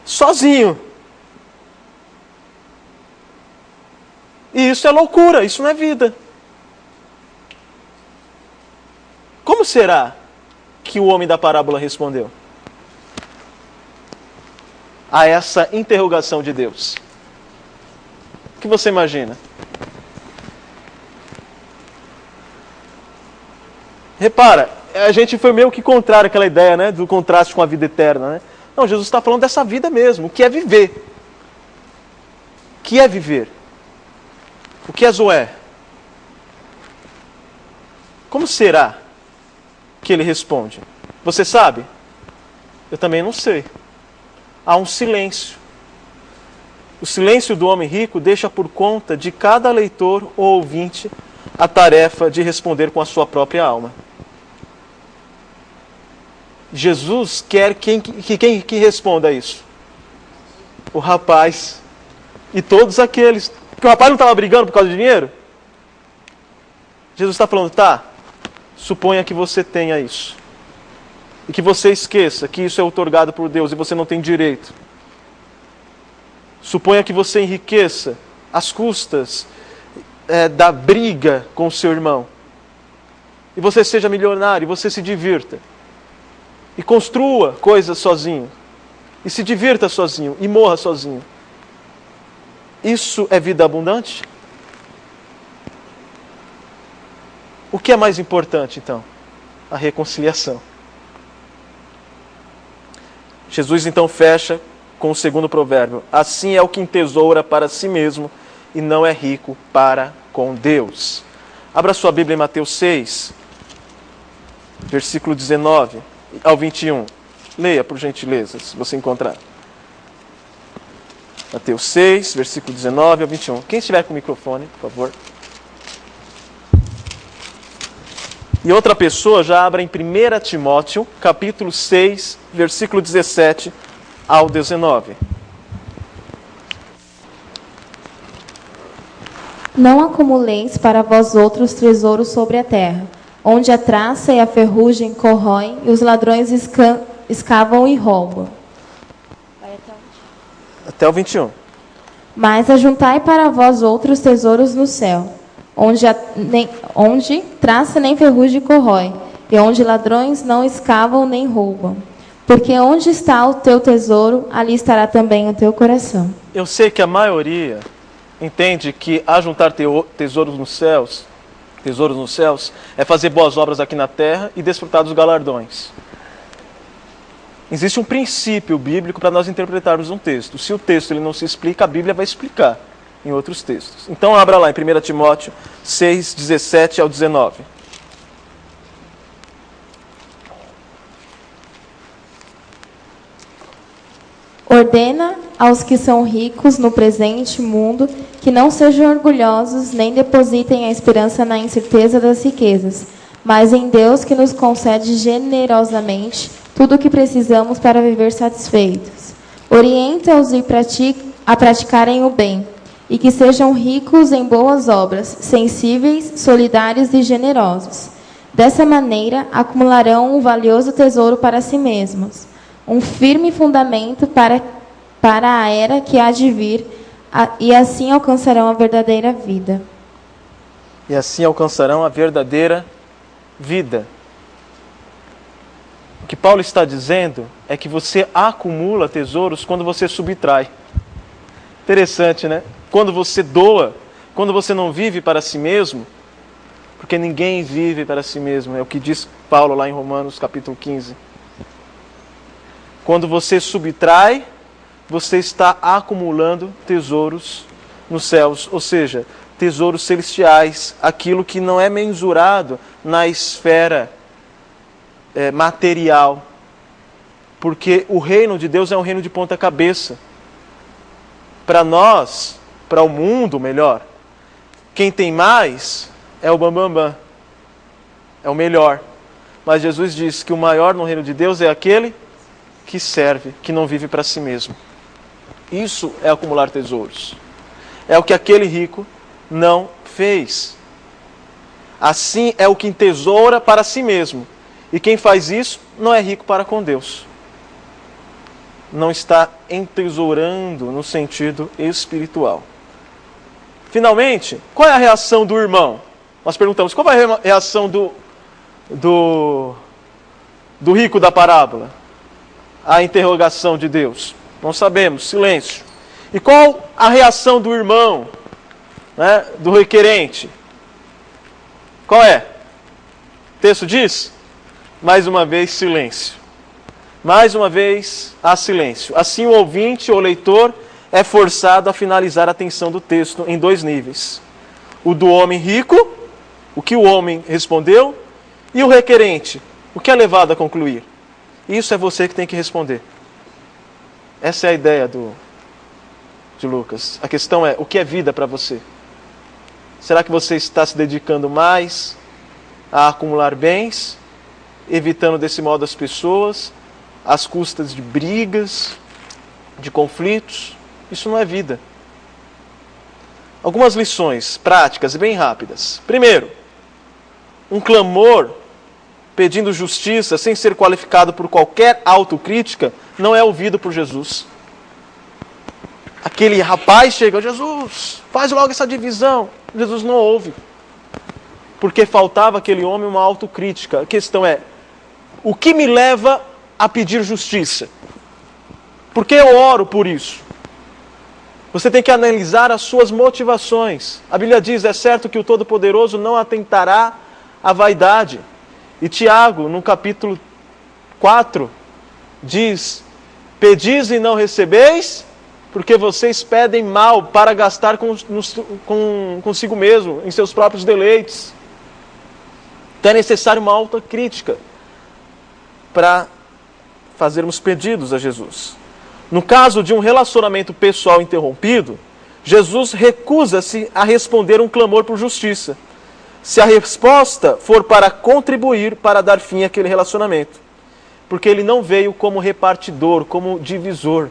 sozinho. E isso é loucura, isso não é vida. Como será que o homem da parábola respondeu a essa interrogação de Deus? O que você imagina? Repara, a gente foi meio que contrário àquela ideia, né, do contraste com a vida eterna, né? Não, Jesus está falando dessa vida mesmo, o que é viver. O que é viver? O que é Zoé? Como será que ele responde? Você sabe? Eu também não sei. Há um silêncio. O silêncio do homem rico deixa por conta de cada leitor ou ouvinte a tarefa de responder com a sua própria alma. Jesus quer quem que responda isso? O rapaz e todos aqueles. Porque o rapaz não estava brigando por causa de dinheiro? Jesus está falando, tá, suponha que você tenha isso. E que você esqueça que isso é outorgado por Deus e você não tem direito. Suponha que você enriqueça às custas da briga com o seu irmão. E você seja milionário, e você se divirta. E construa coisas sozinho. E se divirta sozinho, e morra sozinho. Isso é vida abundante? O que é mais importante, então? A reconciliação. Jesus, então, fecha com o segundo provérbio. Assim é o que entesoura para si mesmo e não é rico para com Deus. Abra sua Bíblia em Mateus 6, versículo 19 ao 21. Leia, por gentileza, se você encontrar. Mateus 6, versículo 19 ao 21. Quem estiver com o microfone, por favor. E outra pessoa já abra em 1 Timóteo, capítulo 6, versículo 17 ao 19. Não acumuleis para vós outros tesouros sobre a terra, onde a traça e a ferrugem corroem e os ladrões escavam e roubam. Até o 21. Mas ajuntai para vós outros tesouros no céu, onde traça nem ferrugem corrói, e onde ladrões não escavam nem roubam. Porque onde está o teu tesouro, ali estará também o teu coração. Eu sei que a maioria entende que ajuntar tesouros nos céus é fazer boas obras aqui na terra e desfrutar dos galardões. Existe um princípio bíblico para nós interpretarmos um texto. Se o texto ele não se explica, a Bíblia vai explicar em outros textos. Então abra lá em 1 Timóteo 6, 17 ao 19. Ordena aos que são ricos no presente mundo que não sejam orgulhosos nem depositem a esperança na incerteza das riquezas, mas em Deus que nos concede generosamente tudo o que precisamos para viver satisfeitos. Orienta-os a praticarem o bem, e que sejam ricos em boas obras, sensíveis, solidários e generosos. Dessa maneira, acumularão um valioso tesouro para si mesmos, um firme fundamento para a era que há de vir, e assim alcançarão a verdadeira vida. E assim alcançarão a verdadeira vida. O que Paulo está dizendo é que você acumula tesouros quando você subtrai. Interessante, né? Quando você doa, quando você não vive para si mesmo, porque ninguém vive para si mesmo, é o que diz Paulo lá em Romanos capítulo 15. Quando você subtrai, você está acumulando tesouros nos céus, ou seja, tesouros celestiais, aquilo que não é mensurado na esfera material, porque o reino de Deus é um reino de ponta cabeça. Para nós, para o mundo melhor, quem tem mais é o bambambam, é o melhor. Mas Jesus diz que o maior no reino de Deus é aquele que serve, que não vive para si mesmo. Isso é acumular tesouros. É o que aquele rico não fez. Assim é o que entesoura para si mesmo. E quem faz isso não é rico para com Deus. Não está entesourando no sentido espiritual. Finalmente, qual é a reação do irmão? Nós perguntamos, qual é a reação do rico da parábola? A interrogação de Deus. Não sabemos, silêncio. E qual a reação do irmão, né, do requerente? Qual é? O texto diz? Mais uma vez, silêncio. Mais uma vez, há silêncio. Assim o ouvinte ou leitor é forçado a finalizar a atenção do texto em dois níveis. O do homem rico, o que o homem respondeu, e o requerente, o que é levado a concluir. Isso é você que tem que responder. Essa é a ideia de Lucas. A questão é, o que é vida para você? Será que você está se dedicando mais a acumular bens, evitando desse modo as pessoas, às custas de brigas, de conflitos? Isso não é vida. Algumas lições práticas e bem rápidas. Primeiro, um clamor pedindo justiça sem ser qualificado por qualquer autocrítica não é ouvido por Jesus. Aquele rapaz chega, Jesus, faz logo essa divisão. Jesus não ouve. Porque faltava àquele homem uma autocrítica. A questão é, o que me leva a pedir justiça? Por que eu oro por isso? Você tem que analisar as suas motivações. A Bíblia diz, é certo que o Todo-Poderoso não atentará à vaidade. E Tiago, no capítulo 4, diz Pedis e não recebeis, porque vocês pedem mal para gastar consigo mesmo, em seus próprios deleites. Então é necessário uma autocrítica para fazermos pedidos a Jesus. No caso de um relacionamento pessoal interrompido, Jesus recusa-se a responder um clamor por justiça, se a resposta for para contribuir para dar fim àquele relacionamento. Porque ele não veio como repartidor, como divisor.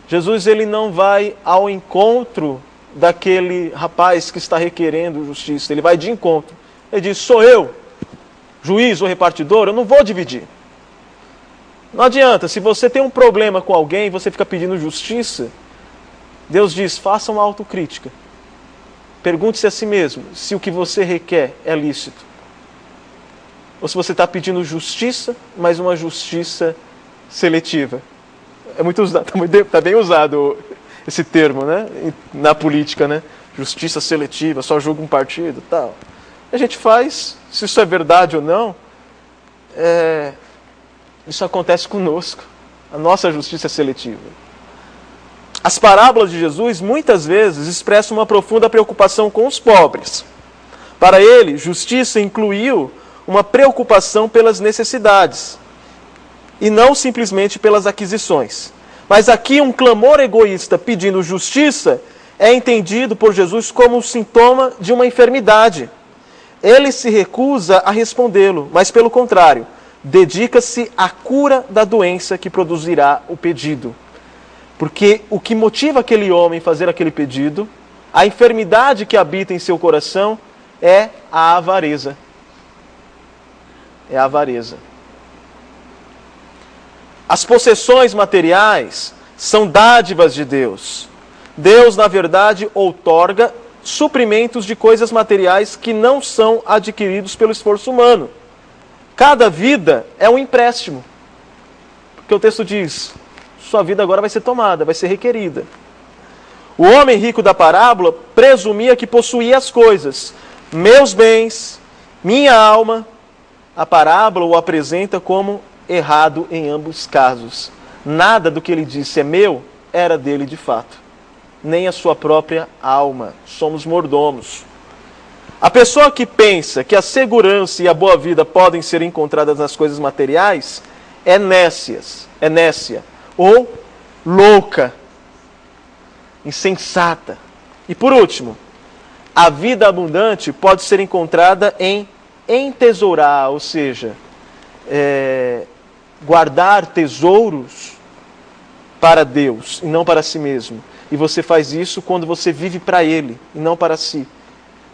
Jesus ele não vai ao encontro daquele rapaz que está requerendo justiça. Ele vai de encontro. Ele diz, sou eu, juiz ou repartidor, eu não vou dividir. Não adianta, se você tem um problema com alguém e você fica pedindo justiça, Deus diz, faça uma autocrítica. Pergunte-se a si mesmo se o que você requer é lícito. Ou se você está pedindo justiça, mas uma justiça seletiva. É muito usado, está bem usado esse termo, né? Na política, né? Justiça seletiva, só julga um partido e tal. A gente faz, se isso é verdade ou não, isso acontece conosco. A nossa justiça é seletiva. As parábolas de Jesus muitas vezes expressam uma profunda preocupação com os pobres. Para ele, justiça incluiu uma preocupação pelas necessidades e não simplesmente pelas aquisições. Mas aqui um clamor egoísta pedindo justiça é entendido por Jesus como um sintoma de uma enfermidade. Ele se recusa a respondê-lo, mas pelo contrário, dedica-se à cura da doença que produzirá o pedido. Porque o que motiva aquele homem a fazer aquele pedido, a enfermidade que habita em seu coração, é a avareza. É a avareza. As possessões materiais são dádivas de Deus. Deus, na verdade, outorga suprimentos de coisas materiais que não são adquiridos pelo esforço humano. Cada vida é um empréstimo. Porque o texto diz, sua vida agora vai ser tomada, vai ser requerida. O homem rico da parábola presumia que possuía as coisas, meus bens, minha alma. A parábola o apresenta como errado em ambos casos. Nada do que ele disse é meu, era dele de fato. Nem a sua própria alma. Somos mordomos. A pessoa que pensa que a segurança e a boa vida podem ser encontradas nas coisas materiais é nécia ou louca, insensata. E por último, a vida abundante pode ser encontrada em entesourar, ou seja, guardar tesouros para Deus e não para si mesmo. E você faz isso quando você vive para Ele e não para si.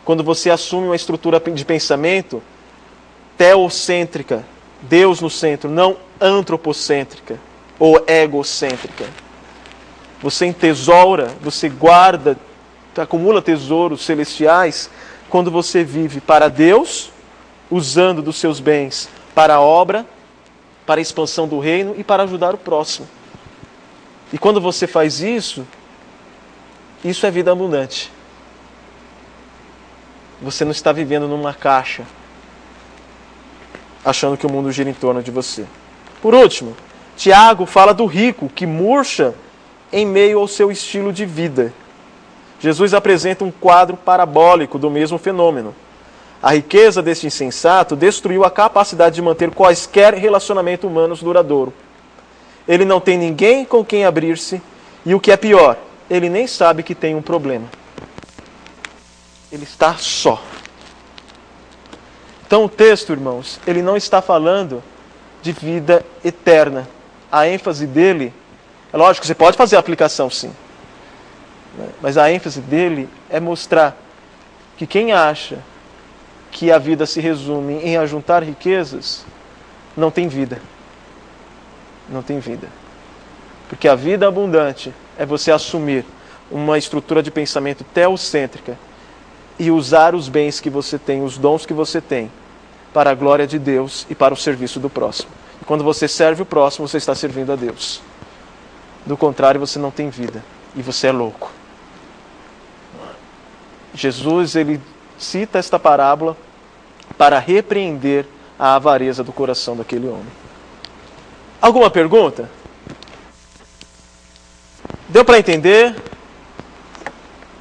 Quando você assume uma estrutura de pensamento teocêntrica, Deus no centro, não antropocêntrica ou egocêntrica. Você entesoura, você guarda, acumula tesouros celestiais quando você vive para Deus, usando dos seus bens para a obra, para a expansão do reino e para ajudar o próximo. E quando você faz isso, isso é vida abundante. Você não está vivendo numa caixa, achando que o mundo gira em torno de você. Por último, Tiago fala do rico que murcha em meio ao seu estilo de vida. Jesus apresenta um quadro parabólico do mesmo fenômeno. A riqueza deste insensato destruiu a capacidade de manter quaisquer relacionamento humanos duradouro. Ele não tem ninguém com quem abrir-se e, o que é pior, ele nem sabe que tem um problema. Ele está só. Então o texto, irmãos, ele não está falando de vida eterna. A ênfase dele, é lógico, você pode fazer a aplicação sim, mas a ênfase dele é mostrar que quem acha que a vida se resume em ajuntar riquezas, não tem vida. Não tem vida. Porque a vida abundante é você assumir uma estrutura de pensamento teocêntrica e usar os bens que você tem, os dons que você tem, para a glória de Deus e para o serviço do próximo. E quando você serve o próximo, você está servindo a Deus. Do contrário, você não tem vida e você é louco. Jesus, ele cita esta parábola para repreender a avareza do coração daquele homem. Alguma pergunta? Deu para entender?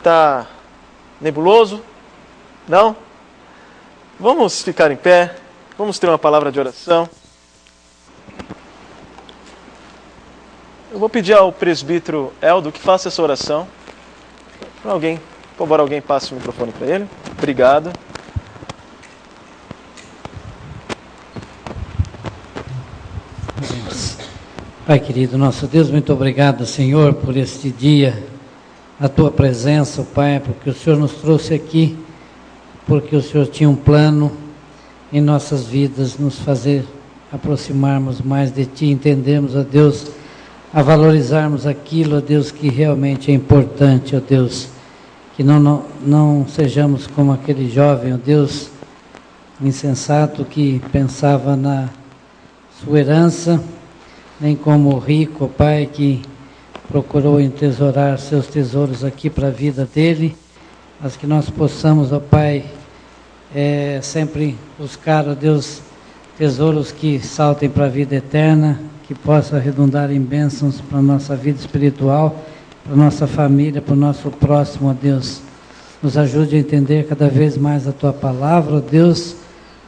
Tá nebuloso? Não? Vamos ficar em pé. Vamos ter uma palavra de oração. Eu vou pedir ao presbítero Eldo que faça essa oração. Por favor, alguém passe o microfone para ele. Obrigado. Pai querido, nosso Deus, muito obrigado, Senhor, por este dia, a Tua presença, Pai, porque o Senhor nos trouxe aqui, porque o Senhor tinha um plano em nossas vidas, nos fazer aproximarmos mais de Ti, entendermos, ó Deus, a valorizarmos aquilo, ó Deus, que realmente é importante, ó Deus, que não sejamos como aquele jovem, ó Deus, insensato que pensava na sua herança, nem como o rico, ó Pai, que procurou entesourar seus tesouros aqui para a vida dele, mas que nós possamos, ó Pai, sempre buscar, ó Deus, tesouros que saltem para a vida eterna, que possa redundar em bênçãos para a nossa vida espiritual, para a nossa família, para o nosso próximo, ó Deus. Nos ajude a entender cada vez mais a Tua palavra, ó Deus.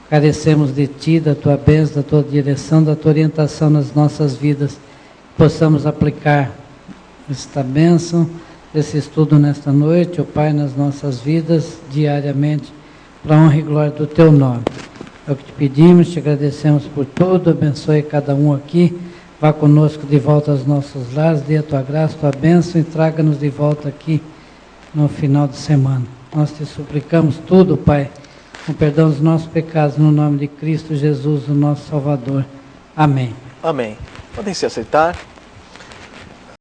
Carecemos de Ti, da Tua bênção, da Tua direção, da Tua orientação nas nossas vidas. Possamos aplicar esta bênção, esse estudo nesta noite, ó Pai, nas nossas vidas, diariamente, para a honra e glória do Teu nome. É o que te pedimos, te agradecemos por tudo, abençoe cada um aqui, vá conosco de volta aos nossos lares, dê a Tua graça, a Tua bênção e traga-nos de volta aqui no final de semana. Nós te suplicamos tudo, Pai, com perdão dos nossos pecados, no nome de Cristo Jesus, o nosso Salvador. Amém. Amém. Podem se aceitar.